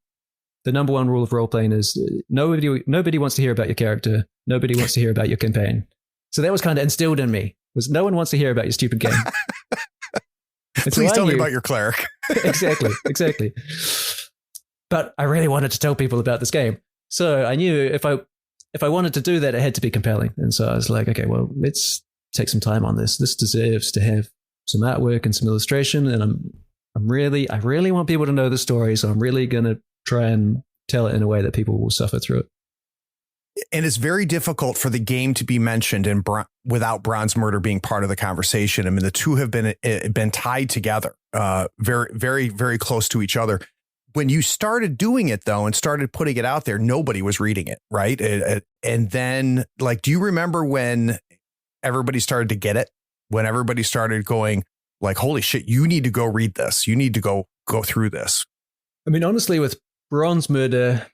the number one rule of role playing is nobody wants to hear about your character. Nobody wants to hear about your campaign. So that was kind of instilled in me, was no one wants to hear about your stupid game. Please tell me about your cleric. Exactly. But I really wanted to tell people about this game. So I knew if I wanted to do that, it had to be compelling. And so I was like, okay, well, let's take some time on this. This deserves to have some artwork and some illustration. And I really want people to know the story. So I'm really going to try and tell it in a way that people will suffer through it. And it's very difficult for the game to be mentioned without Bronze Murder being part of the conversation. I mean, the two have been tied together, very, very, very close to each other. When you started doing it, though, and started putting it out there, nobody was reading it, right? And then, like, do you remember when everybody started to get it? When everybody started going, like, holy shit, you need to go read this. You need to go through this. I mean, honestly, with Bronze Murder,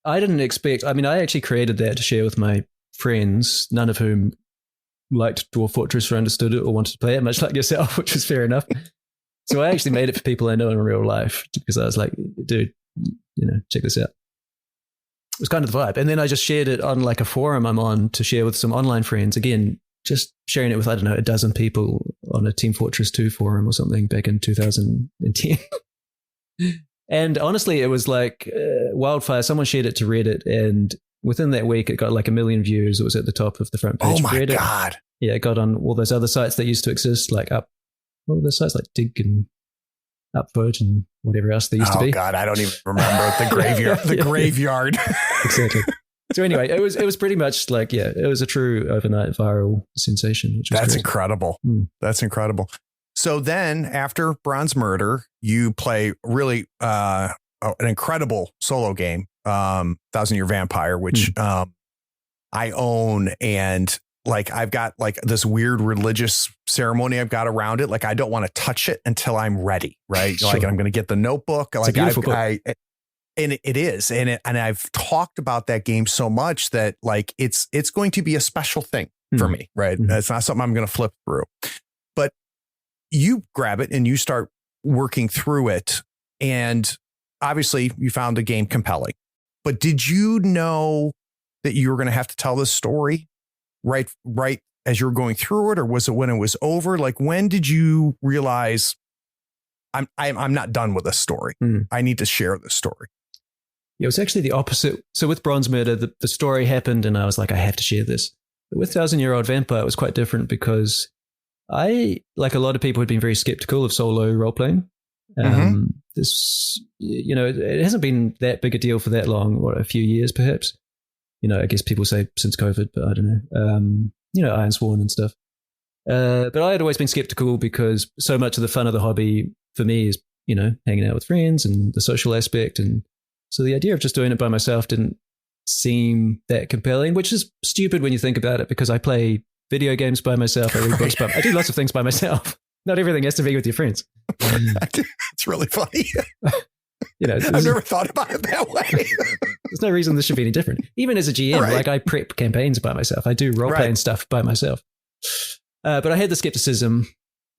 I didn't expect, I mean, I actually created that to share with my friends, none of whom liked Dwarf Fortress or understood it or wanted to play it, much like yourself, which was fair enough. So I actually made it for people I know in real life, because I was like, dude, check this out. It was kind of the vibe. And then I just shared it on like a forum I'm on to share with some online friends. Again, just sharing it with, I don't know, a dozen people on a Team Fortress 2 forum or something back in 2010. And honestly, it was like wildfire. Someone shared it to Reddit, and within that week, it got like 1 million views. It was at the top of the front page. Oh my Reddit. God. Yeah, it got on all those other sites that used to exist, like what were those sites, like Dig and Upvote and whatever else they used to be. Oh God, I don't even remember the graveyard. The graveyard. Exactly. So anyway, it was pretty much like, it was a true overnight viral sensation. Which was That's great. incredible. That's incredible. So then after Bronze Murder, you play really an incredible solo game, 1,000 Year Vampire, which I own. And like, I've got like this weird religious ceremony I've got around it. Like, I don't want to touch it until I'm ready. Right. Sure. Like, I'm going to get the notebook. It's like, a beautiful book. And it is. And I've talked about that game so much that like, it's going to be a special thing for me. Right. It's not something I'm going to flip through, but you grab it and you start working through it. And obviously you found the game compelling, but did you know that you were going to have to tell this story right as you were going through it? Or was it when it was over? Like, when did you realize I'm not done with this story? I need to share this story. It was actually the opposite. So with Bronze Murder, the story happened and I was like, I have to share this. But with 1,000-Year-Old Vampire, it was quite different, because I, like a lot of people, had been very skeptical of solo role-playing. This, it hasn't been that big a deal for that long, a few years perhaps. I guess people say since COVID, but I don't know. Iron Sworn and stuff. But I had always been skeptical because so much of the fun of the hobby for me is, hanging out with friends and the social aspect. And so the idea of just doing it by myself didn't seem that compelling, which is stupid when you think about it, because I play video games by myself. I read books I do lots of things by myself. Not everything has to be with your friends. It's really funny. I've never thought about it that way. There's no reason this should be any different. Even as a GM, like I prep campaigns by myself. I do role-playing stuff by myself. But I had the skepticism,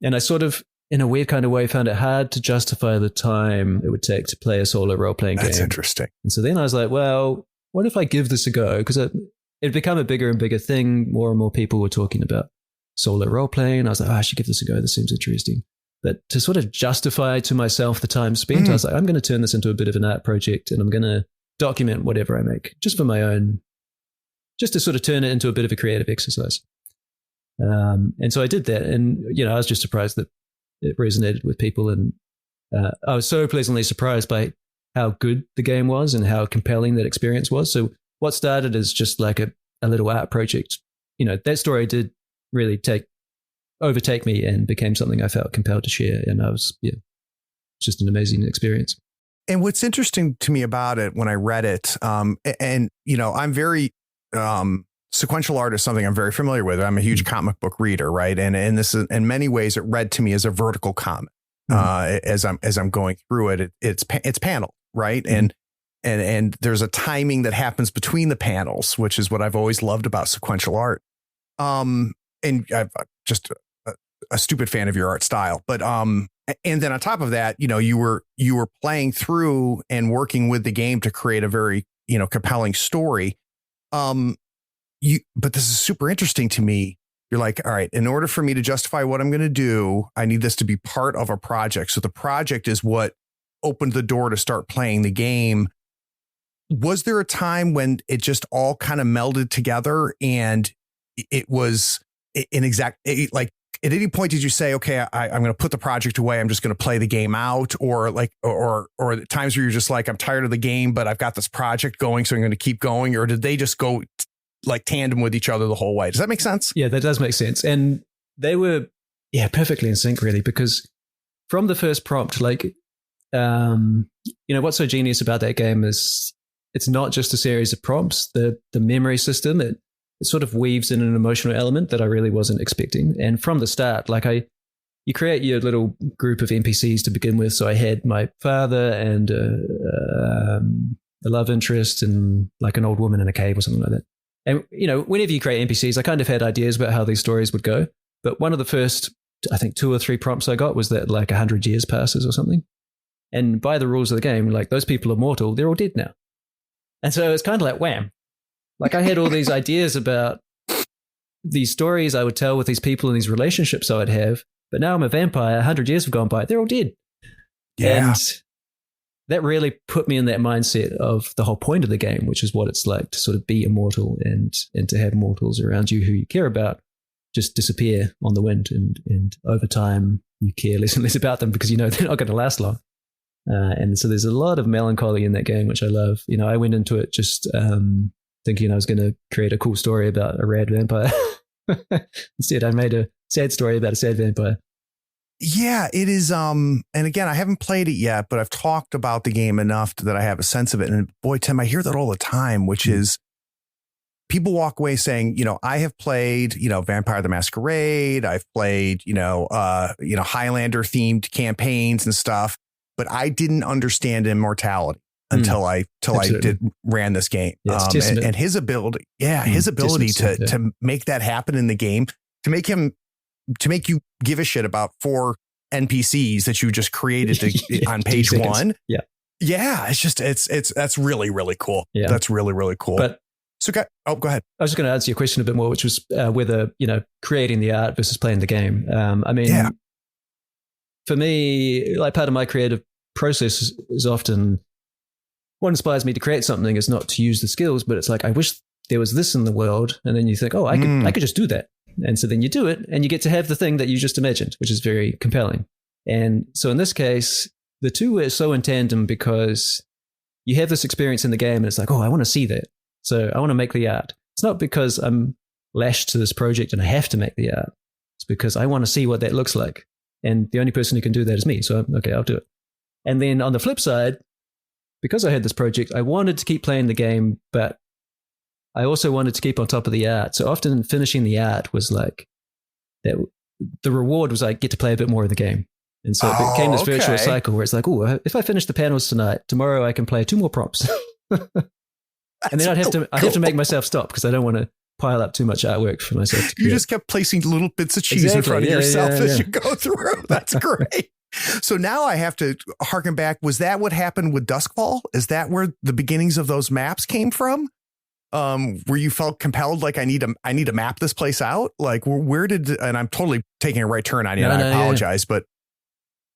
and I sort of, in a weird kind of way, found it hard to justify the time it would take to play a solo role-playing game. That's interesting. And so then I was like, well, what if I give this a go? Because it'd become a bigger and bigger thing. More and more people were talking about solo role-playing. I was like, I should give this a go. This seems interesting. But to sort of justify to myself the time spent, I was like, I'm going to turn this into a bit of an art project, and I'm going to document whatever I make just for my own, just to sort of turn it into a bit of a creative exercise. And so I did that. And, I was just surprised that it resonated with people. And I was so pleasantly surprised by how good the game was and how compelling that experience was. So what started as just like a little art project, that story did really overtake me and became something I felt compelled to share. And I was, just an amazing experience. And what's interesting to me about it when I read it, I'm very, sequential art is something I'm very familiar with. I'm a huge comic book reader, right? And this is, in many ways, it read to me as a vertical comic. As I'm going through it, it's paneled, right? And there's a timing that happens between the panels, which is what I've always loved about sequential art. And I'm just a stupid fan of your art style, but and then on top of that, you were playing through and working with the game to create a very compelling story. But this is super interesting to me. You're like, all right, in order for me to justify what I'm going to do, I need this to be part of a project. So the project is what opened the door to start playing the game. Was there a time when it just all kind of melded together and it was at any point did you say, okay, I'm going to put the project away, I'm just going to play the game out, or the times where you're just like, I'm tired of the game, but I've got this project going, so I'm going to keep going? Or did they just go like tandem with each other the whole way? Does that make sense? Yeah, that does make sense. And they were, perfectly in sync, really, because from the first prompt, like, what's so genius about that game is it's not just a series of prompts. The memory system, it sort of weaves in an emotional element that I really wasn't expecting. And from the start, like you create your little group of NPCs to begin with. So I had my father and a love interest and like an old woman in a cave or something like that. And, whenever you create NPCs, I kind of had ideas about how these stories would go. But one of the first, I think, 2 or 3 prompts I got was that like 100 years passes or something. And by the rules of the game, like those people are mortal, they're all dead now. And so it's kind of like wham. Like I had all these ideas about these stories I would tell with these people and these relationships I would have. But now I'm a vampire, 100 years have gone by, they're all dead. Yeah. And that really put me in that mindset of the whole point of the game, which is what it's like to sort of be immortal and to have mortals around you who you care about just disappear on the wind. And over time, you care less and less about them because they're not going to last long. And so there's a lot of melancholy in that game, which I love. I went into it just thinking I was going to create a cool story about a rad vampire. Instead, I made a sad story about a sad vampire. Yeah, it is. And again, I haven't played it yet, but I've talked about the game enough that I have a sense of it. And boy, Tim, I hear that all the time, which is people walk away saying, I have played, Vampire the Masquerade. I've played, Highlander themed campaigns and stuff, but I didn't understand immortality until I ran this game. Yeah, and his ability, to make that happen in the game, to make you give a shit about 4 NPCs that you just created on page 1. Yeah. Yeah. It's just, that's really, really cool. Yeah. That's really, really cool. But go ahead. I was just going to answer your question a bit more, which was whether, creating the art versus playing the game. For me, like part of my creative process is often what inspires me to create something is not to use the skills, but it's like, I wish there was this in the world. And then you think, oh, I could just do that. And so then you do it and you get to have the thing that you just imagined, which is very compelling. And so in this case, the two are so in tandem because you have this experience in the game and it's like, oh, I want to see that. So I want to make the art. It's not because I'm lashed to this project and I have to make the art. maps because I want to see what that looks like. And the only person who can do that is me. So, okay, I'll do it. And then on the flip side, because I had this project, I wanted to keep playing the game, but I also wanted to keep on top of the art. So often finishing the art was like, that. The reward was I get to play a bit more of the game. And so it became this virtual cycle where it's like, oh, if I finish the panels tonight, tomorrow I can play 2 more prompts. And then I'd have to make myself stop because I don't want to pile up too much artwork for myself to create. You just kept placing little bits of cheese in front of yourself as you go through. That's great. So now I have to harken back. Was that what happened with Duskfall? Is that where the beginnings of those maps came from? Where you felt compelled, like I need to map this place out? Like where did, and I'm totally taking a right turn on you, and I apologize, but.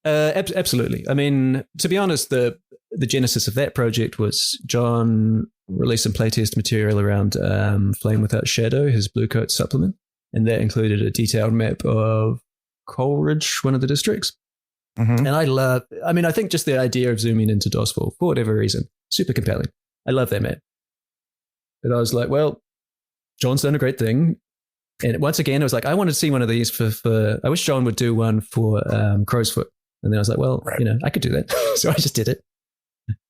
Absolutely. I mean, to be honest, the genesis of that project was John released some playtest material around Flame Without Shadow, his Blue Coat supplement. And that included a detailed map of Coleridge, one of the districts. Mm-hmm. And I think just the idea of zooming into Dosfall, for whatever reason, super compelling. I love that map. But I was like, well, John's done a great thing. And once again, I was like, I wanted to see one of these for I wish John would do one for Crow's Foot. And then I was like, well, I could do that. So I just did it.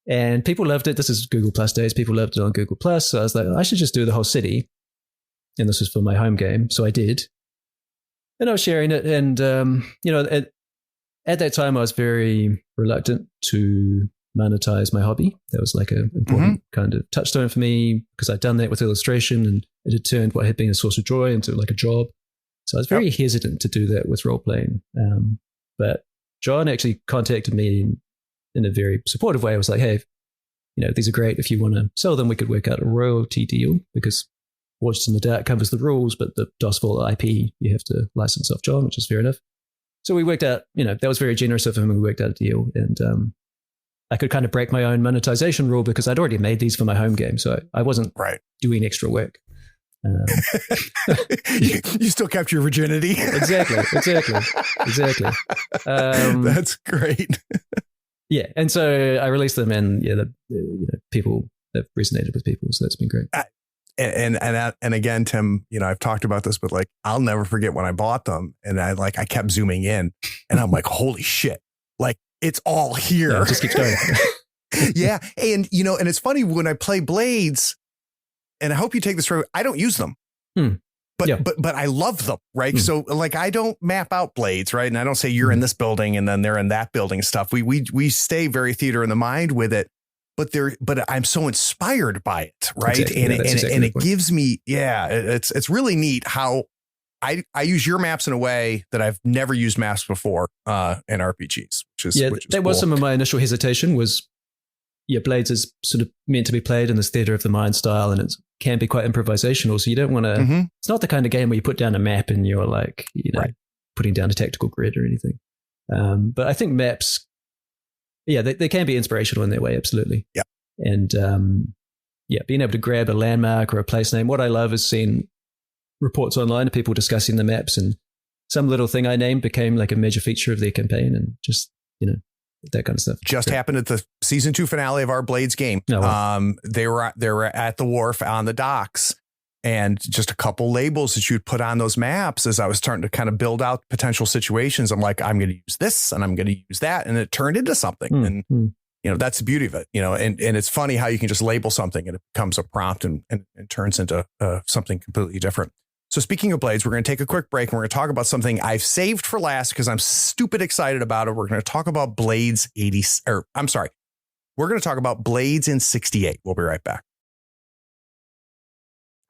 And people loved it. This is Google Plus days. People loved it on Google Plus. So I was like, I should just do the whole city. And this was for my home game. So I did. And I was sharing it. And, at that time, I was very reluctant to monetize my hobby. That was like an important kind of touchstone for me because I'd done that with illustration and it had turned what had been a source of joy into like a job. So I was very hesitant to do that with role playing. But John actually contacted me in a very supportive way. I was like, hey, these are great. If you want to sell them, we could work out a royalty deal because Voices in the Dark covers the rules, but the Dosfall IP, you have to license off John, which is fair enough. So we worked out, that was very generous of him. We worked out a deal and I could kind of break my own monetization rule because I'd already made these for my home game. So I wasn't doing extra work. You still kept your virginity. Exactly. That's great. Yeah. And so I released them and people that resonated with people. So that's been great. And again, Tim, I've talked about this, but like, I'll never forget when I bought them and I kept zooming in and I'm like, holy shit, like it's all here. Yeah, it just keeps going. Yeah. And, and it's funny when I play Blades, and I hope you take this right, I don't use them, but I love them. Right. So like, I don't map out Blades. Right. And I don't say you're in this building and then they're in that building and stuff. We stay very theater in the mind with it. But I'm so inspired by it, right? Exactly. And it gives me, it's really neat how I use your maps in a way that I've never used maps before in RPGs, which is that cool. Was some of my initial hesitation was, Blades is sort of meant to be played in this theater of the mind style, and it can be quite improvisational. So you don't want to. It's not the kind of game where you put down a map and you're like, putting down a tactical grid or anything. But I think maps. Yeah, they can be inspirational in their way, absolutely. Yeah. And being able to grab a landmark or a place name. What I love is seeing reports online of people discussing the maps, and some little thing I named became like a major feature of their campaign, and just, that kind of stuff. Just happened at the season 2 finale of our Blades game. Oh, wow. They were at the wharf on the docks. And just a couple labels that you'd put on those maps as I was starting to kind of build out potential situations. I'm like, I'm going to use this and I'm going to use that. And it turned into something. And, that's the beauty of it, and it's funny how you can just label something and it becomes a prompt and turns into something completely different. So speaking of Blades, we're going to take a quick break and we're going to talk about something I've saved for last because I'm stupid excited about it. We're going to talk about Blades we're going to talk about Blades in 68. We'll be right back.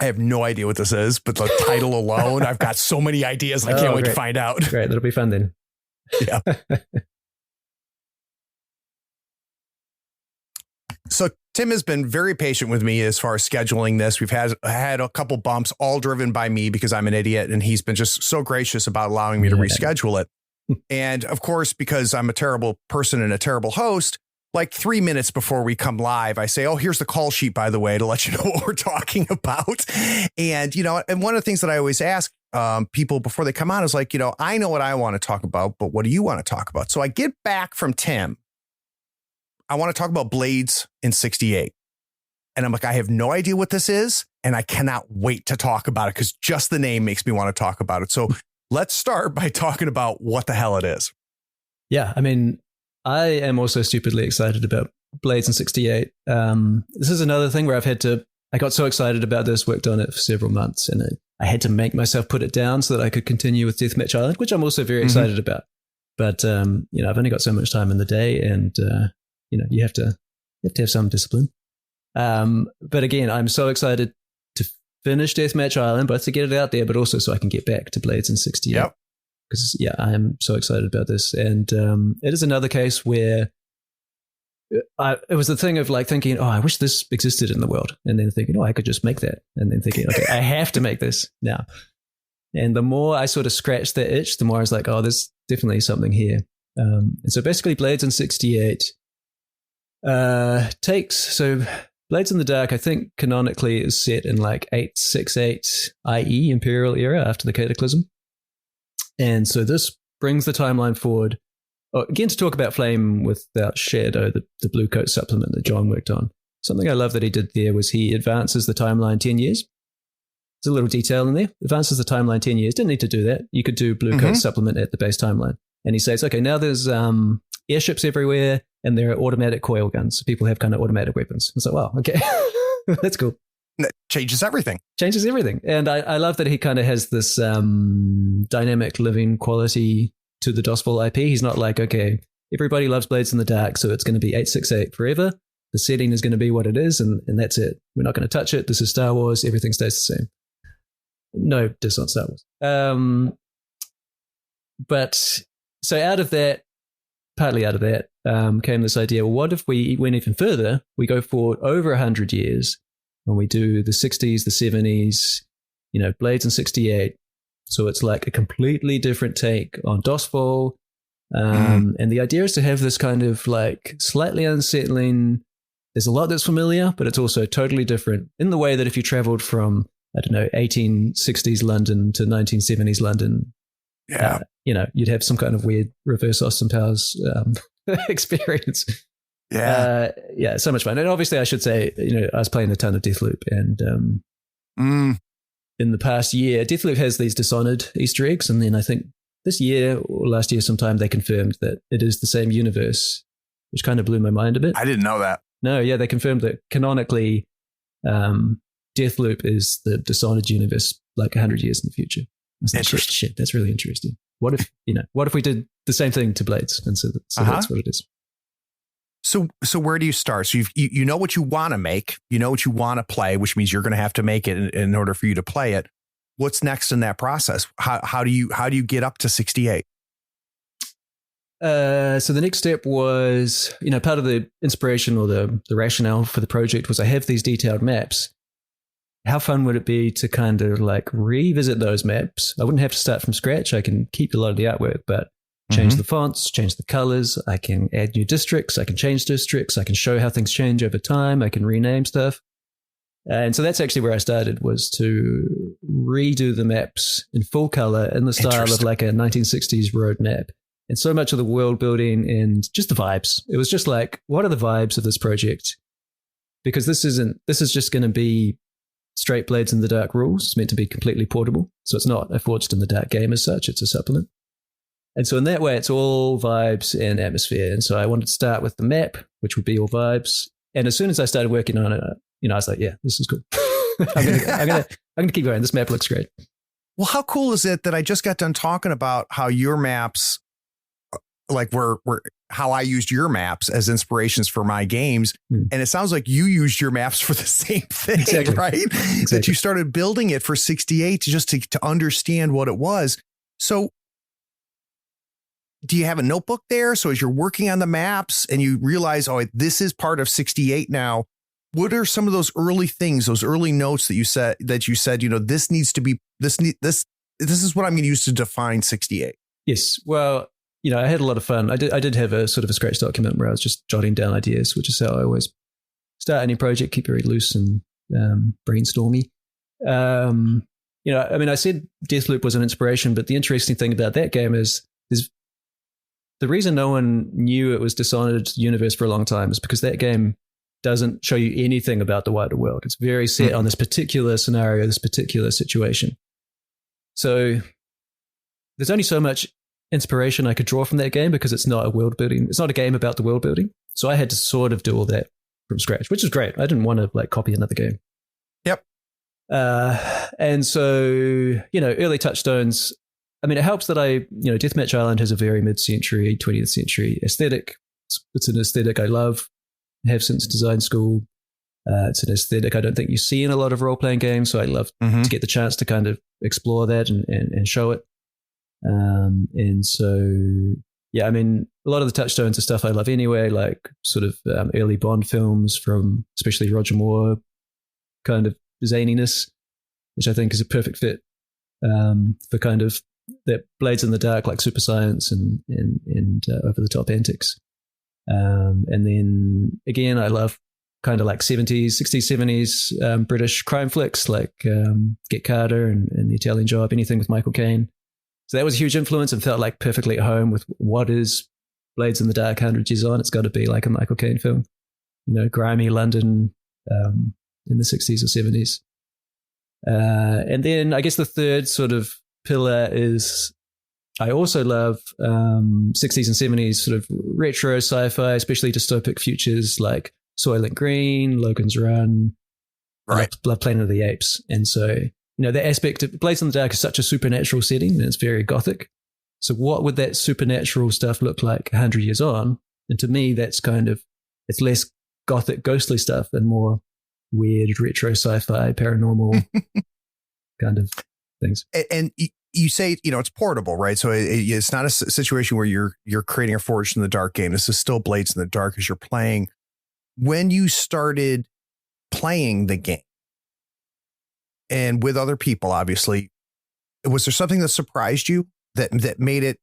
I have no idea what this is, but the title alone, I've got so many ideas. I can't wait to find out. Great. That'll be fun then. Yeah. So Tim has been very patient with me as far as scheduling this. We've had a couple bumps, all driven by me because I'm an idiot. And he's been just so gracious about allowing me to reschedule it. And of course, because I'm a terrible person and a terrible host, like 3 minutes before we come live, I say, oh, here's the call sheet, by the way, to let you know what we're talking about. And, and one of the things that I always ask people before they come on is like, I know what I want to talk about, but what do you want to talk about? So I get back from Tim. I want to talk about Blades in 68. And I'm like, I have no idea what this is. And I cannot wait to talk about it because just the name makes me want to talk about it. So let's start by talking about what the hell it is. Yeah, I mean, I am also stupidly excited about Blades in 68. This is another thing where I got so excited about this, worked on it for several months, and I had to make myself put it down so that I could continue with Deathmatch Island, which I'm also very excited about. But, I've only got so much time in the day, and, you have to have some discipline. But again, I'm so excited to finish Deathmatch Island, both to get it out there, but also so I can get back to Blades in 68. Yep. Because, I am so excited about this. And it is another case where it was the thing of like thinking, I wish this existed in the world. And then thinking, I could just make that. And then thinking, okay, I have to make this now. And the more I sort of scratched that itch, the more I was like, there's definitely something here. And so basically Blades in 68 so Blades in the Dark, I think canonically is set in like 868 IE, Imperial era, after the Cataclysm. And so this brings the timeline forward. Again, to talk about Flame Without Shadow, the Blue Coat supplement that John worked on. Something I love that he did there was he advances the timeline 10 years. There's a little detail in there. Advances the timeline 10 years. Didn't need to do that. You could do Blue Coat supplement at the base timeline. And he says, okay, now there's airships everywhere and there are automatic coil guns. So people have kind of automatic weapons. It's like, wow, okay, that's cool. That changes everything. Changes everything. And I love that he kind of has this dynamic living quality to the DOSBall IP. He's not like, okay, everybody loves Blades in the Dark, so it's going to be 868 forever. The setting is going to be what it is, and that's it. We're not going to touch it. This is Star Wars. Everything stays the same. No diss on Star Wars. But so partly out of that, came this idea, well, what if we went even further? We go forward over 100 years, and we do the 60s, the 70s, Blades in 68. So it's like a completely different take on DOSBall. And the idea is to have this kind of like slightly unsettling, there's a lot that's familiar, but it's also totally different in the way that if you traveled from, 1860s London to 1970s London, you'd have some kind of weird reverse Austin Powers experience. Yeah, so much fun. And obviously I should say, I was playing a ton of Deathloop, and in the past year, Deathloop has these Dishonored Easter eggs, and then I think this year or last year sometime they confirmed that it is the same universe, which kind of blew my mind a bit. I didn't know that. No, yeah, they confirmed that canonically Deathloop is the Dishonored universe like 100 years in the future. Interesting. Shit, that's really interesting. What if we did the same thing to Blades? And so that's what it is. So where do you start? So you know what you want to make, you know what you want to play, which means you're going to have to make it in order for you to play it. What's next in that process? How do you get up to 68? So the next step was, part of the inspiration or the rationale for the project was I have these detailed maps. How fun would it be to kind of like revisit those maps? I wouldn't have to start from scratch. I can keep a lot of the artwork, but change the fonts, change the colors. I can add new districts. I can change districts. I can show how things change over time. I can rename stuff. And so that's actually where I started, was to redo the maps in full color in the style of like a 1960s road map. And so much of the world building and just the vibes. It was just like, what are the vibes of this project? Because this is just going to be straight Blades in the Dark rules. It's meant to be completely portable. So it's not a Forged in the Dark game as such. It's a supplement. And so in that way, it's all vibes and atmosphere. And so I wanted to start with the map, which would be all vibes. And as soon as I started working on it, I was like, yeah, this is cool. I'm gonna keep going. This map looks great. Well, how cool is it that I just got done talking about how your maps, like were how I used your maps as inspirations for my games. And it sounds like you used your maps for the same thing, exactly. Right? Exactly. That you started building it for 68 to understand what it was. So do you have a notebook there? So as you're working on the maps and you realize, this is part of 68 now, what are some of those early things, those early notes that you said, this needs to be, this is what I'm going to use to define 68? Yes. Well, I had a lot of fun. I did have a sort of a scratch document where I was just jotting down ideas, which is how I always start any project, keep very loose and brainstormy. I said Deathloop was an inspiration, but the interesting thing about that game is the reason no one knew it was Dishonored universe for a long time is because that game doesn't show you anything about the wider world. It's very set on this particular scenario, this particular situation. So there's only so much inspiration I could draw from that game because it's not a world building. It's not a game about the world building. So I had to sort of do all that from scratch, which is great. I didn't want to like copy another game. Yep. And so, early touchstones. I mean, it helps that Deathmatch Island has a very mid-century, 20th century aesthetic. It's an aesthetic I love, have since design school. It's an aesthetic I don't think you see in a lot of role-playing games, so I love to get the chance to kind of explore that and show it. And so, yeah, I mean, a lot of the touchstones are stuff I love anyway, like sort of early Bond films from especially Roger Moore kind of zaniness, which I think is a perfect fit for kind of that Blades in the Dark, like super science and over-the-top antics. And then, again, I love kind of like 70s, 60s, 70s British crime flicks like Get Carter and The Italian Job, anything with Michael Caine. So that was a huge influence and felt like perfectly at home with what is Blades in the Dark 100 years on. It's got to be like a Michael Caine film, grimy London in the 60s or 70s. And then I guess the third sort of pillar is I also love 60s and 70s sort of retro sci-fi, especially dystopic futures like Soylent Green, Logan's Run, right? Planet of the Apes. And so, the aspect of Blades in the Dark is such a supernatural setting and it's very gothic. So what would that supernatural stuff look like 100 years on? And to me, that's it's less gothic, ghostly stuff and more weird retro sci-fi, paranormal kind of things. And you say, it's portable, right? So it's not a situation where you're creating a Forged in the Dark game. This is still Blades in the Dark as you're playing. When you started playing the game and with other people, obviously, was there something that surprised you that made it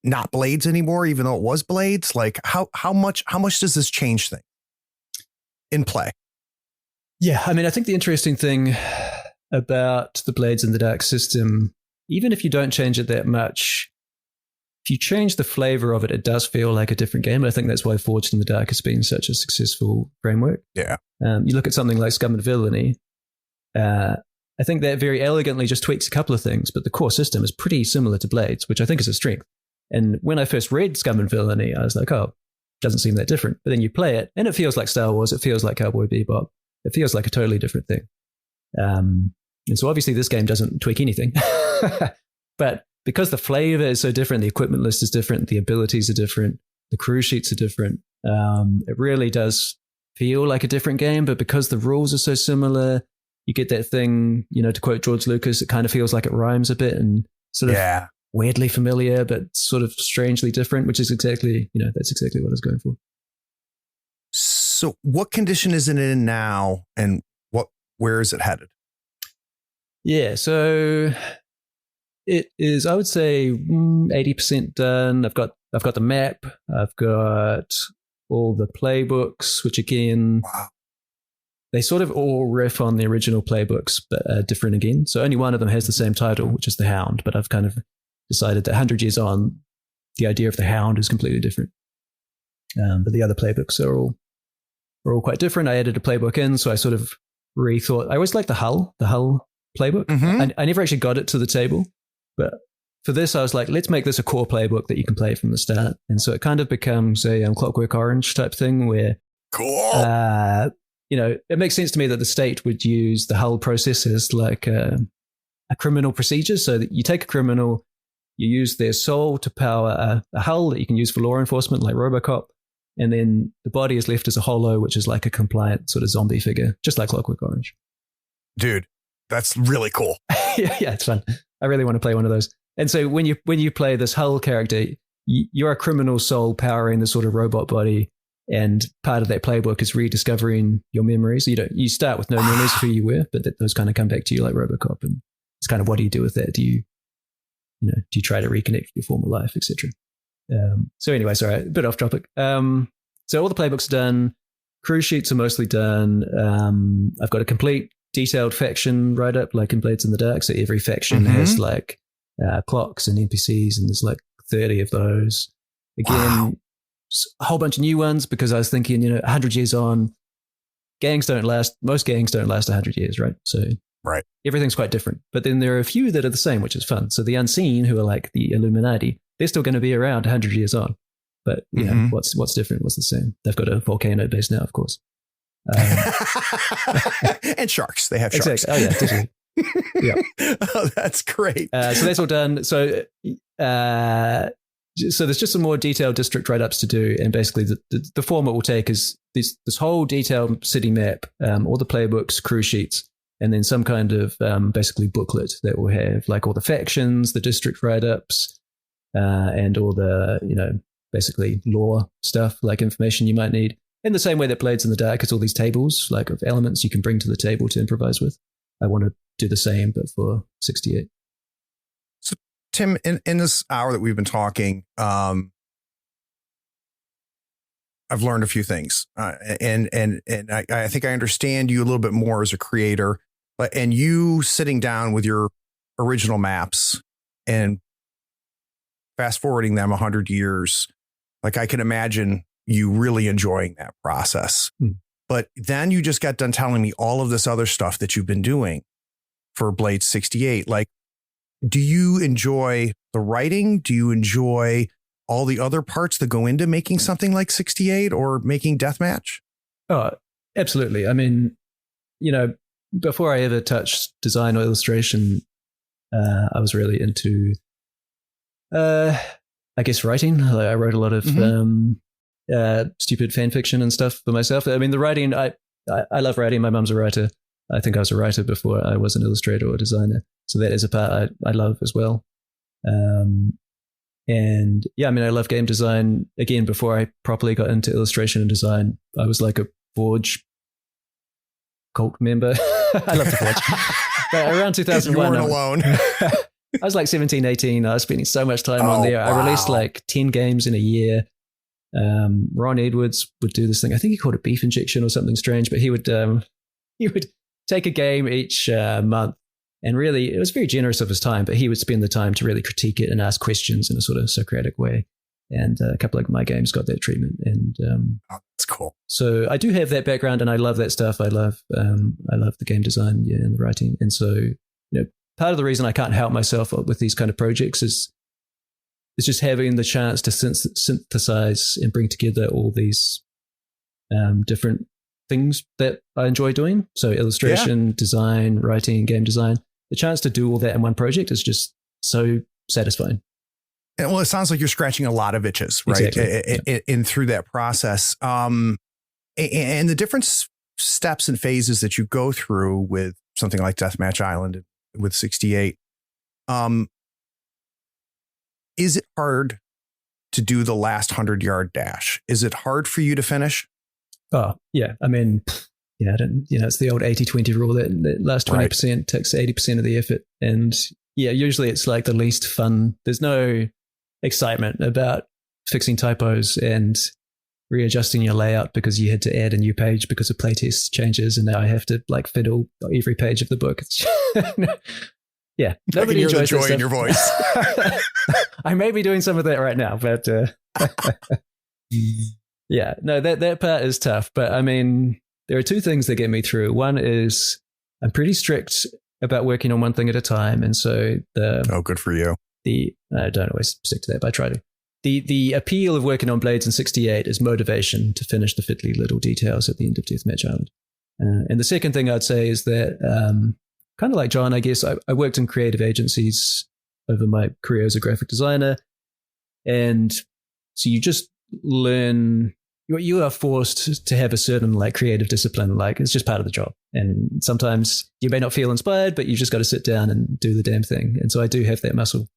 not Blades anymore, even though it was Blades? Like how much does this change things in play? Yeah, I mean, I think the interesting thing about the Blades in the Dark system, even if you don't change it that much, if you change the flavor of it, it does feel like a different game. I think that's why Forged in the Dark has been such a successful framework. Yeah. You look at something like Scum and Villainy, I think that very elegantly just tweaks a couple of things, but the core system is pretty similar to Blades, which I think is a strength. And when I first read Scum and Villainy, I was like, oh, doesn't seem that different. But then you play it, and it feels like Star Wars. It feels like Cowboy Bebop. It feels like a totally different thing. And so obviously this game doesn't tweak anything. But because the flavor is so different, the equipment list is different, the abilities are different, the crew sheets are different, it really does feel like a different game. But because the rules are so similar, you get that thing, to quote George Lucas, it kind of feels like it rhymes a bit and sort of weirdly familiar, but sort of strangely different, which is exactly, that's exactly what I was going for. So what condition is it in now and where is it headed? Yeah, so it is, I would say, 80% done. I've got the map. I've got all the playbooks, which again, they sort of all riff on the original playbooks, but are different again. So only one of them has the same title, which is The Hound. But I've kind of decided that 100 years on, the idea of the Hound is completely different. But the other playbooks are all quite different. I added a playbook in, so I sort of rethought. I always liked the Hull playbook. Mm-hmm. I never actually got it to the table, but for this, I was like, let's make this a core playbook that you can play from the start. And so it kind of becomes a Clockwork Orange type thing where, cool. It makes sense to me that the state would use the Hull process as like a criminal procedure. So that you take a criminal, you use their soul to power a Hull that you can use for law enforcement, like RoboCop. And then the body is left as a holo, which is like a compliant sort of zombie figure, just like Clockwork Orange. Dude, that's really cool. yeah, it's fun. I really want to play one of those. And so when you play this Hull character, you're a criminal soul powering the sort of robot body. And part of that playbook is rediscovering your memories. You start with no memories of who you were, but those kind of come back to you like RoboCop. And it's kind of, what do you do with that? Do you try to reconnect with your former life, etc.? So anyway, sorry, a bit off topic. So all the playbooks are done. Crew sheets are mostly done. I've got a complete detailed faction write-up like in Blades in the Dark. So every faction has like clocks and NPCs, and there's like 30 of those. Again, a whole bunch of new ones because I was thinking, 100 years on, most gangs don't last 100 years, right? So Right. Everything's quite different. But then there are a few that are the same, which is fun. So the Unseen, who are like the Illuminati, they're still going to be around 100 years on. But you know, what's different? What's the same? They've got a volcano base now, of course. And sharks. They have sharks. Exactly. Oh, yeah, definitely. Yeah. Oh, that's great. So that's all done. So there's just some more detailed district write-ups to do. And basically the form it will take is this whole detailed city map, all the playbooks, crew sheets, and then some kind of basically booklet that will have like all the factions, the district write-ups, and all the, you know, basically lore stuff, like information you might need. In the same way that Blades in the Dark has all these tables, like of elements you can bring to the table to improvise with. I want to do the same, but for 68. So, Tim, in this hour that we've been talking, I've learned a few things, and I think I understand you a little bit more as a creator. And you sitting down with your original maps and fast forwarding them 100 years, like I can imagine you really enjoying that process. But then you just got done telling me all of this other stuff that you've been doing for Blade 68. Like, do you enjoy the writing? Do you enjoy all the other parts that go into making something like 68 or making Deathmatch? Oh, absolutely. I mean, you know, before I ever touched design or illustration, I was really into, I guess, writing. I wrote a lot of stupid fan fiction and stuff for myself. I mean, the writing, I love writing. My mum's a writer. I think I was a writer before I was an illustrator or designer. So that is a part I love as well. And yeah, I mean, I love game design. Again, before I properly got into illustration and design, I was like a Forge cult member. I love the Forge. But around 2001. You weren't alone. I was like 17, 18. I was spending so much time on there. Wow. I released like 10 games in a year. Ron Edwards would do this thing. I think he called it beef injection or something strange, but he would take a game each month, and really it was very generous of his time, but he would spend the time to really critique it and ask questions in a sort of Socratic way. And a couple of my games got that treatment. And that's cool. So I do have that background, and I love that stuff. I love the game design, and the writing. And so, you know, part of the reason I can't help myself with these kind of projects is just having the chance to synthesize and bring together all these different things that I enjoy doing. So illustration, design, writing, game design. The chance to do all that in one project is just so satisfying. And well, it sounds like you're scratching a lot of itches, right? Exactly. In through that process. And the different steps and phases that you go through with something like Deathmatch Island with 68. Is it hard to do the last 100-yard dash? Is it hard for you to finish? Oh, yeah. I mean, yeah, it's the old 80-20 rule that last 20% takes 80% of the effort. And yeah, usually it's like the least fun. There's no excitement about fixing typos and readjusting your layout because you had to add a new page because of playtest changes, and now I have to like fiddle every page of the book. Yeah, nobody enjoys the joy in your voice. I may be doing some of that right now, but yeah, no, that part is tough. But I mean, there are two things that get me through. One is I'm pretty strict about working on one thing at a time, and so good for you. I don't always stick to that, but I try to. The appeal of working on Blades in 68 is motivation to finish the fiddly little details at the end of Deathmatch Island. And the second thing I'd say is that, kind of like John, I guess, I worked in creative agencies over my career as a graphic designer. And so you just learn, you are forced to have a certain like creative discipline, like it's just part of the job. And sometimes you may not feel inspired, but you just got to sit down and do the damn thing. And so I do have that muscle.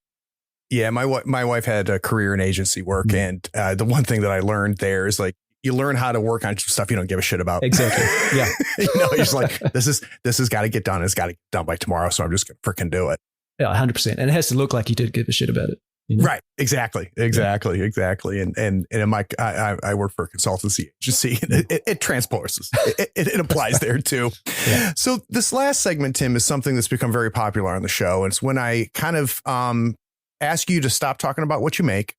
Yeah, my wife had a career in agency work, and the one thing that I learned there is like you learn how to work on stuff you don't give a shit about. Exactly. Yeah. You're just like this has got to get done. It's got to get done by tomorrow, so I'm just gonna freaking do it. Yeah, 100%, and it has to look like you did give a shit about it. You know? Right. Exactly. And in my I work for a consultancy agency, and it transposes. It applies there too. Yeah. So this last segment, Tim, is something that's become very popular on the show, and it's when I kind of ask you to stop talking about what you make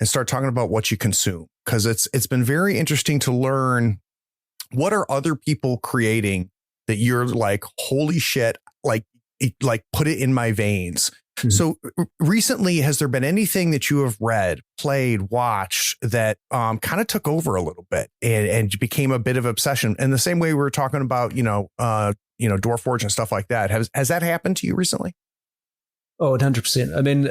and start talking about what you consume, because it's been very interesting to learn what are other people creating that you're like, holy shit, like put it in my veins. Mm-hmm. So recently, has there been anything that you have read, played, watched that kind of took over a little bit and became a bit of obsession? In the same way we were talking about, Dwarf Forge and stuff like that. Has that happened to you recently? Oh, 100%. I mean,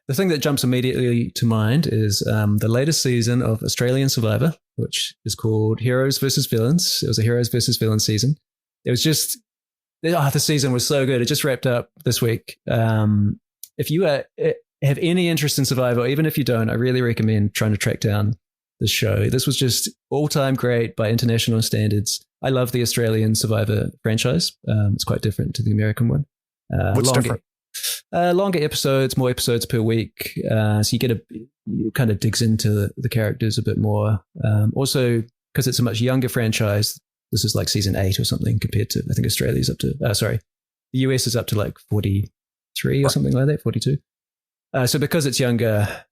the thing that jumps immediately to mind is the latest season of Australian Survivor, which is called Heroes versus Villains. It was a Heroes versus Villains season. It was just, the season was so good. It just wrapped up this week. If you have any interest in Survivor, or even if you don't, I really recommend trying to track down this show. This was just all-time great by international standards. I love the Australian Survivor franchise. It's quite different to the American one. What's different? Longer episodes, more episodes per week. So you kind of digs into the characters a bit more. Also, because it's a much younger franchise, this is like season 8 or something compared to, I think Australia's up to, the US is up to like 43 or something like that, 42. So because it's younger,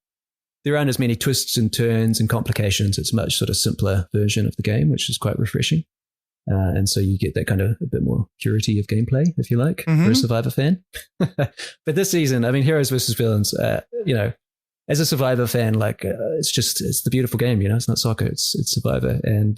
there aren't as many twists and turns and complications. It's a much sort of simpler version of the game, which is quite refreshing. And so you get that kind of a bit more purity of gameplay, if you like, for a Survivor fan. But this season, I mean, Heroes versus Villains, as a Survivor fan, it's the beautiful game, it's not soccer, it's Survivor. And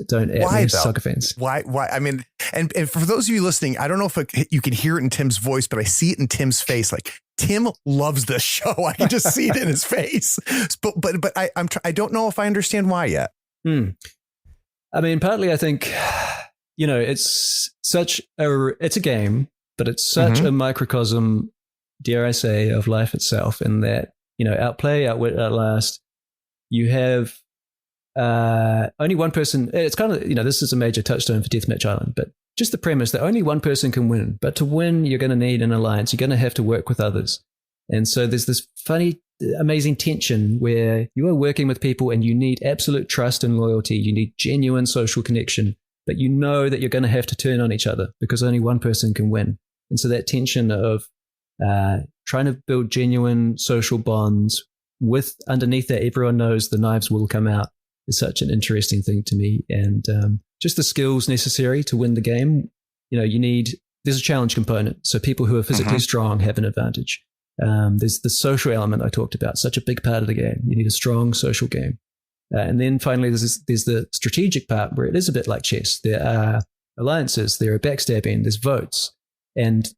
don't add soccer fans. Why? I mean, and for those of you listening, I don't know if you can hear it in Tim's voice, but I see it in Tim's face. Like, Tim loves this show. I can just see it in his face. But I don't know if I understand why yet. I mean, partly I think, it's a game, but it's such a microcosm, dare I say, of life itself, in that, outplay, outwit, outlast. You have only one person. It's kind of, this is a major touchstone for Deathmatch Island, but just the premise that only one person can win. But to win, you're going to need an alliance. You're going to have to work with others. And so there's this funny, amazing tension where you are working with people and you need absolute trust and loyalty. You need genuine social connection, but you know that you're going to have to turn on each other because only one person can win. And so that tension of trying to build genuine social bonds with, underneath that, everyone knows the knives will come out, is such an interesting thing to me. And just the skills necessary to win the game, there's a challenge component. So people who are physically strong have an advantage. There's the social element I talked about, such a big part of the game. You need a strong social game. And then finally, there's the strategic part where it is a bit like chess. There are alliances, there are backstabbing, there's votes. And,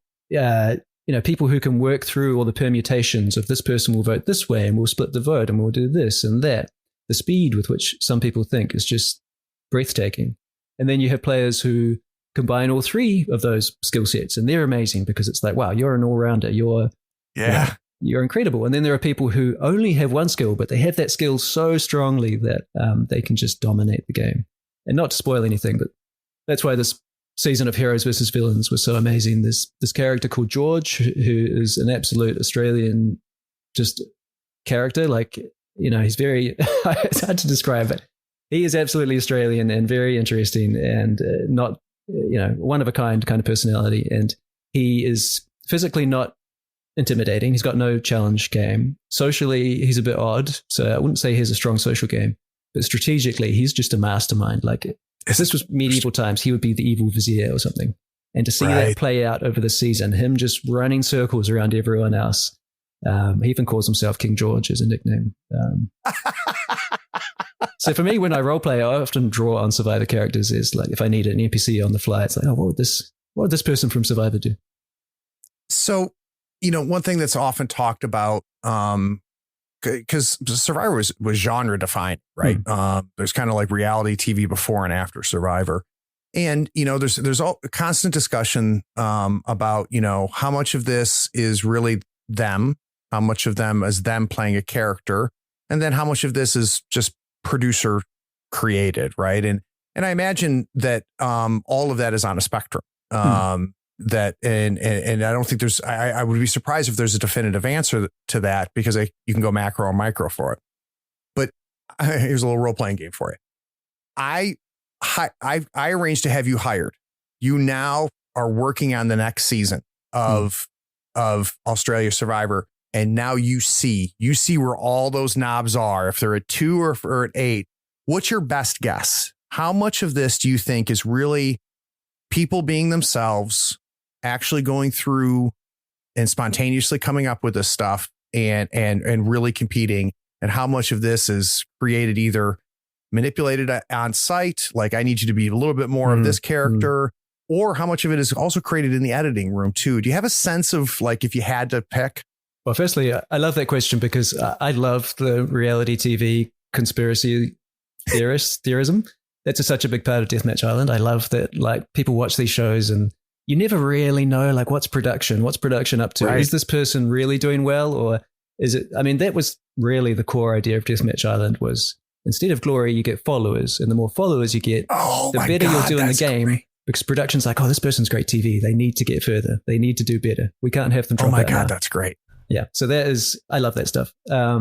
people who can work through all the permutations of this person will vote this way and we'll split the vote and we'll do this and that. The speed with which some people think is just breathtaking. And then you have players who combine all three of those skill sets, and they're amazing because it's like, wow, you're an all-rounder. You're incredible. And then there are people who only have one skill, but they have that skill so strongly that they can just dominate the game. And not to spoil anything, but that's why this season of Heroes versus Villains was so amazing. There's this character called George, who is an absolute Australian just character. Like, he's very, it's hard to describe, but he is absolutely Australian and very interesting and not, one of a kind of personality. And he is physically not intimidating. He's got no challenge game. Socially, he's a bit odd. So I wouldn't say he has a strong social game, but strategically, he's just a mastermind. Like, if this was medieval times, he would be the evil vizier or something. And to see that play out over the season, him just running circles around everyone else. He even calls himself King George as a nickname. So for me, when I roleplay, I often draw on Survivor characters. Is like, if I need an NPC on the fly, it's like, what would this person from Survivor do? So, one thing that's often talked about, because Survivor was genre defined, right? There's kind of like reality TV before and after Survivor. And, there's all constant discussion about, how much of this is really them, how much of them is them playing a character, and then how much of this is just producer created, right? And I imagine that all of that is on a spectrum. That and I don't think I would be surprised if there's a definitive answer to that, because you can go macro or micro for it. But here's a little role playing game for you. I arranged to have you hired. You now are working on the next season of Australia Survivor, and now you see where all those knobs are. If they're at 2 or if they're at 8, what's your best guess? How much of this do you think is really people being themselves, actually going through and spontaneously coming up with this stuff and really competing, and how much of this is created either manipulated on site, like I need you to be a little bit more of this character, or how much of it is also created in the editing room too. Do you have a sense of like if you had to pick? Well, firstly, I love that question because I love the reality TV conspiracy theorism. That's such a big part of Deathmatch Island. I love that like people watch these shows and you never really know like what's production up to. Right. Is this person really doing well, or is it? I mean, that was really the core idea of Deathmatch Island was instead of glory, you get followers, and the more followers you get, the better you'll do in the game. Great. Because production's like, oh, this person's great TV. They need to get further. They need to do better. We can't have them drop out. Oh my God, now. That's great. Yeah. So I love that stuff. I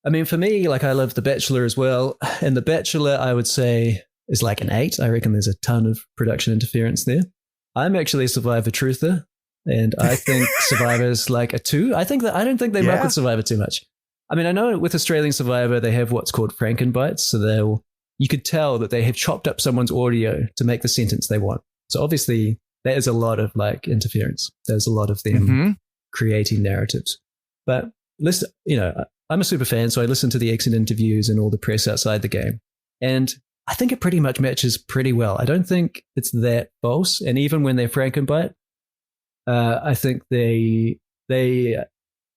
mean, for me, like I love The Bachelor as well. And The Bachelor, I would say, is like an 8. I reckon there's a ton of production interference there. I'm actually a Survivor truther, and I think Survivor's like a 2. I don't think they muck with Survivor too much. I mean, I know with Australian Survivor, they have what's called Frankenbites. So you could tell that they have chopped up someone's audio to make the sentence they want. So obviously there is a lot of like interference. There's a lot of them creating narratives. But listen, I'm a super fan, so I listen to the exit interviews and all the press outside the game. And I think it pretty much matches pretty well. I don't think it's that false. And even when they're Frankenbite, I think they are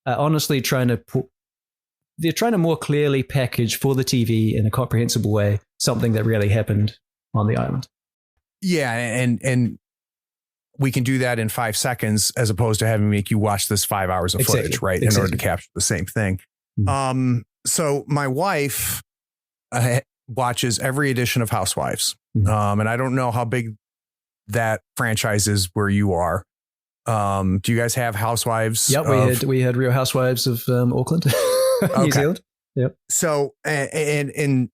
honestly trying to more clearly package for the TV in a comprehensible way something that really happened on the island. Yeah, and we can do that in 5 seconds as opposed to having make you watch this 5 hours of footage, right? In order to capture the same thing. So my wife watches every edition of Housewives. And I don't know how big that franchise is where you are. Do you guys have Housewives? Yep, we had Real Housewives of Auckland. New Zealand. Yep. So, and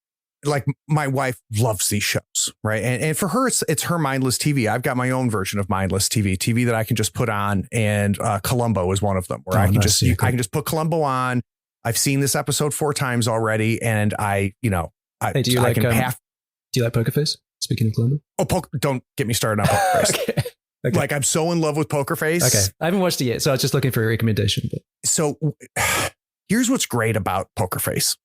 like my wife loves these shows, right? And for her, it's her mindless TV. I've got my own version of mindless TV that I can just put on, and Columbo is one of them where I can just put Columbo on. I've seen this episode 4 times already, and hey, do you like Poker Face? Speaking of Columbo. Oh, don't get me started on Poker Face. Okay. Like I'm so in love with Poker Face. Okay, I haven't watched it yet, so I was just looking for a recommendation. But. So here's what's great about Poker Face.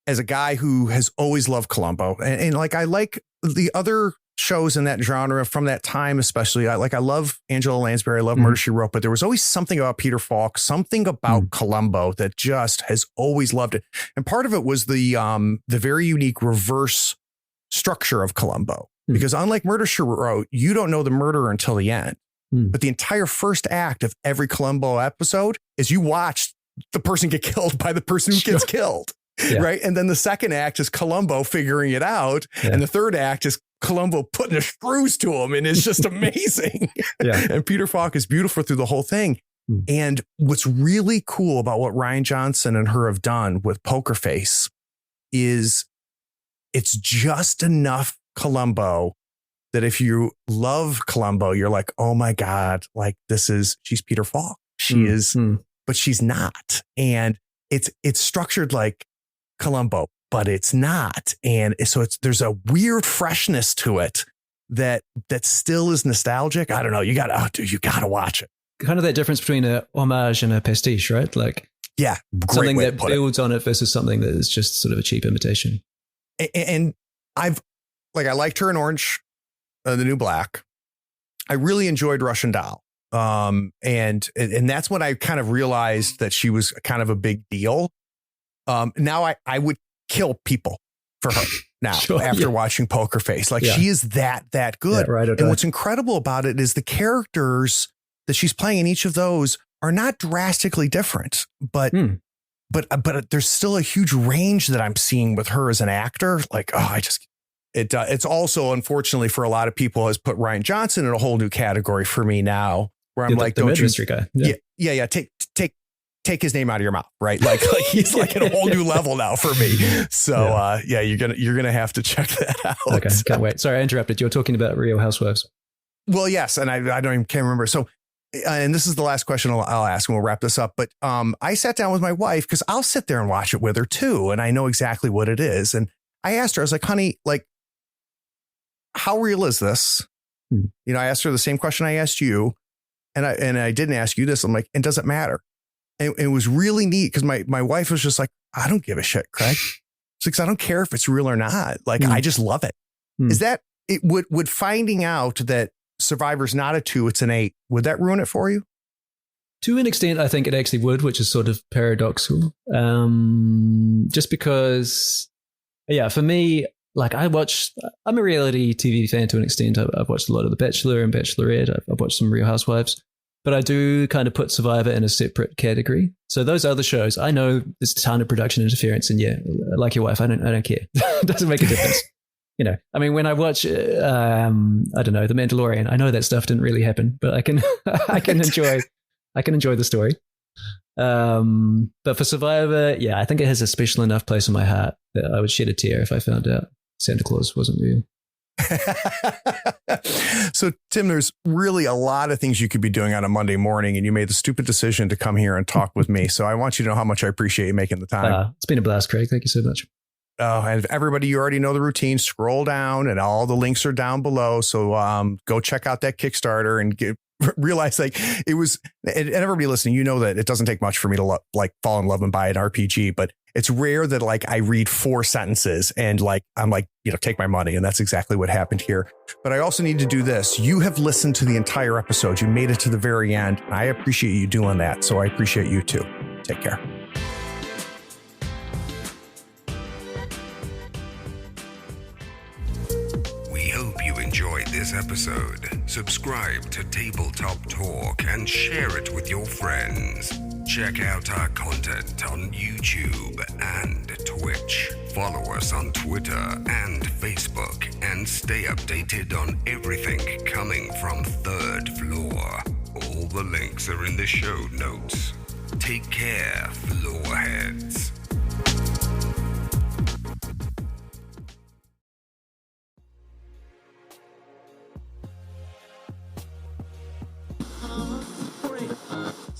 As a guy who has always loved Columbo, and like I like the other shows in that genre from that time, especially. I love Angela Lansbury, I love Murder, She Wrote, but there was always something about Peter Falk, something about Columbo that just has always loved it. And part of it was the very unique reverse structure of Columbo. Because unlike Murder, She Wrote, you don't know the murderer until the end. But the entire first act of every Columbo episode is you watch the person get killed by the person who gets killed. Yeah. Right. And then the second act is Columbo figuring it out. Yeah. And the third act is Columbo putting the screws to him. And it's just amazing. And Peter Falk is beautiful through the whole thing. And what's really cool about what Rian Johnson and her have done with Poker Face is it's just enough Columbo that if you love Columbo, you're like, oh my God, like she's Peter Falk. She is, but she's not. And it's structured like Columbo, but it's not. And so there's a weird freshness to it that still is nostalgic. I don't know. You gotta watch it. Kind of that difference between a homage and a pastiche, right? Like, yeah, something that builds on it versus something that is just sort of a cheap imitation. And I liked her in Orange, the New Black. I really enjoyed Russian Doll. And that's when I kind of realized that she was kind of a big deal. Now I would kill people for her now after watching Poker Face. Like she is that good. Yeah, right, okay. And what's incredible about it is the characters that she's playing in each of those are not drastically different, but there's still a huge range that I'm seeing with her as an actor. Like, it's also, unfortunately for a lot of people, has put Rian Johnson in a whole new category for me now, where I'm like, the mystery guy. Yeah. Take his name out of your mouth, right? Like he's like at a whole new level now for me. So you're gonna have to check that out. Okay, can't wait. Sorry, I interrupted. You were talking about Real Housewives. Well, yes, and I can't remember. So, and this is the last question I'll ask, and we'll wrap this up. But I sat down with my wife because I'll sit there and watch it with her too, and I know exactly what it is. And I asked her, I was like, honey, like, how real is this? You know, I asked her the same question I asked you, and I didn't ask you this. I'm like, and does it matter? And it was really neat because my wife was just like, I don't give a shit, Craig. She's like, I don't care if it's real or not. Like, I just love it. Is that it? Would finding out that Survivor's not a 2, it's an 8, would that ruin it for you? To an extent, I think it actually would, which is sort of paradoxical. Just because, yeah, for me, like I'm a reality TV fan to an extent. I've watched a lot of The Bachelor and Bachelorette. I've watched some Real Housewives, but I do kind of put Survivor in a separate category. So those other shows, I know there's a ton of production interference, and yeah, like your wife, I don't care. It doesn't make a difference. You know, I mean, when I watch, I don't know, The Mandalorian, I know that stuff didn't really happen, but I can enjoy the story. But for Survivor, yeah, I think it has a special enough place in my heart that I would shed a tear if I found out Santa Claus wasn't real. So, Tim, there's really a lot of things you could be doing on a Monday morning, and you made the stupid decision to come here and talk with me. So I want you to know how much I appreciate you making the time. It's been a blast, Craig. Thank you so much. And everybody, you already know the routine. Scroll down and all the links are down below. So go check out that Kickstarter and realize like it was, and everybody listening, you know that it doesn't take much for me to like fall in love and buy an RPG, but it's rare that like I read 4 sentences and like, I'm like, you know, take my money. And that's exactly what happened here. But I also need to do this. You have listened to the entire episode. You made it to the very end. I appreciate you doing that. So I appreciate you too. Take care. We hope you enjoyed this episode. Subscribe to Tabletop Talk and share it with your friends. Check out our content on YouTube and Twitch. Follow us on Twitter and Facebook and stay updated on everything coming from Third Floor. All the links are in the show notes. Take care, floorheads.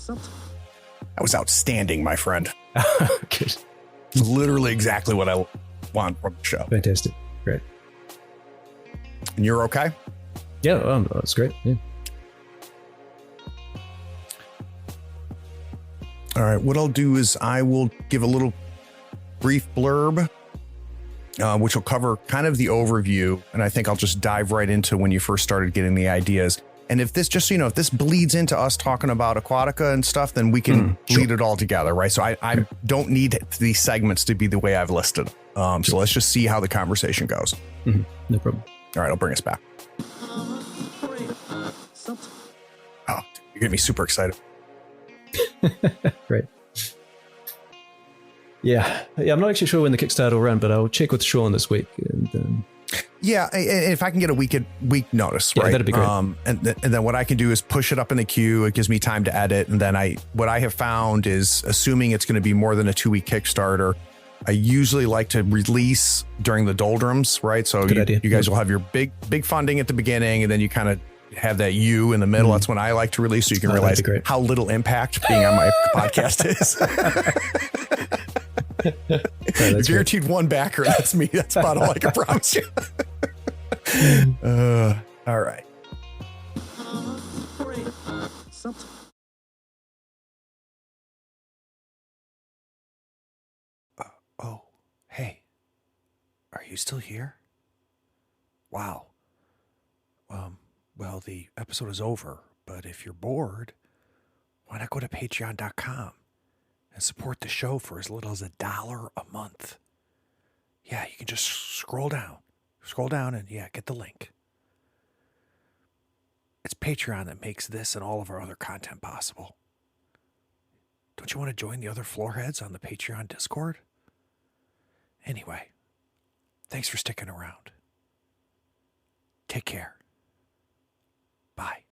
That was outstanding, my friend. Good. Literally exactly what I want from the show. Fantastic. Great. And you're okay? Yeah, that's great. Yeah. All right. What I'll do is I will give a little brief blurb, which will cover kind of the overview. And I think I'll just dive right into when you first started getting the ideas. And if this, just so you know, if this bleeds into us talking about Aquatica and stuff, then we can bleed it all together, right? So I don't need these segments to be the way I've listed. So let's just see how the conversation goes. Mm-hmm. No problem. All right, I'll bring us back. Oh, you're gonna be super excited. Great. Yeah, I'm not actually sure when the Kickstarter will run, but I'll check with Sean this week. And, yeah, if I can get a week notice, right? That'd be great. And then what I can do is push it up in the queue. It gives me time to edit. And then what I have found is, assuming it's going to be more than a 2-week Kickstarter, I usually like to release during the doldrums, right? So you guys will have your big funding at the beginning, and then you kind of have that U in the middle. That's when I like to release, so you can realize how little impact being on my podcast is. Guaranteed great. One backer. That's me. That's about all I can promise you. All right. Oh, hey, are you still here? Wow. Well, the episode is over, but if you're bored, why not go to patreon.com and support the show for as little as $1 a month? Yeah, you can just scroll down and get the link. It's Patreon that makes this and all of our other content possible. Don't you want to join the other floorheads on the Patreon Discord? Anyway, thanks for sticking around. Take care. Bye.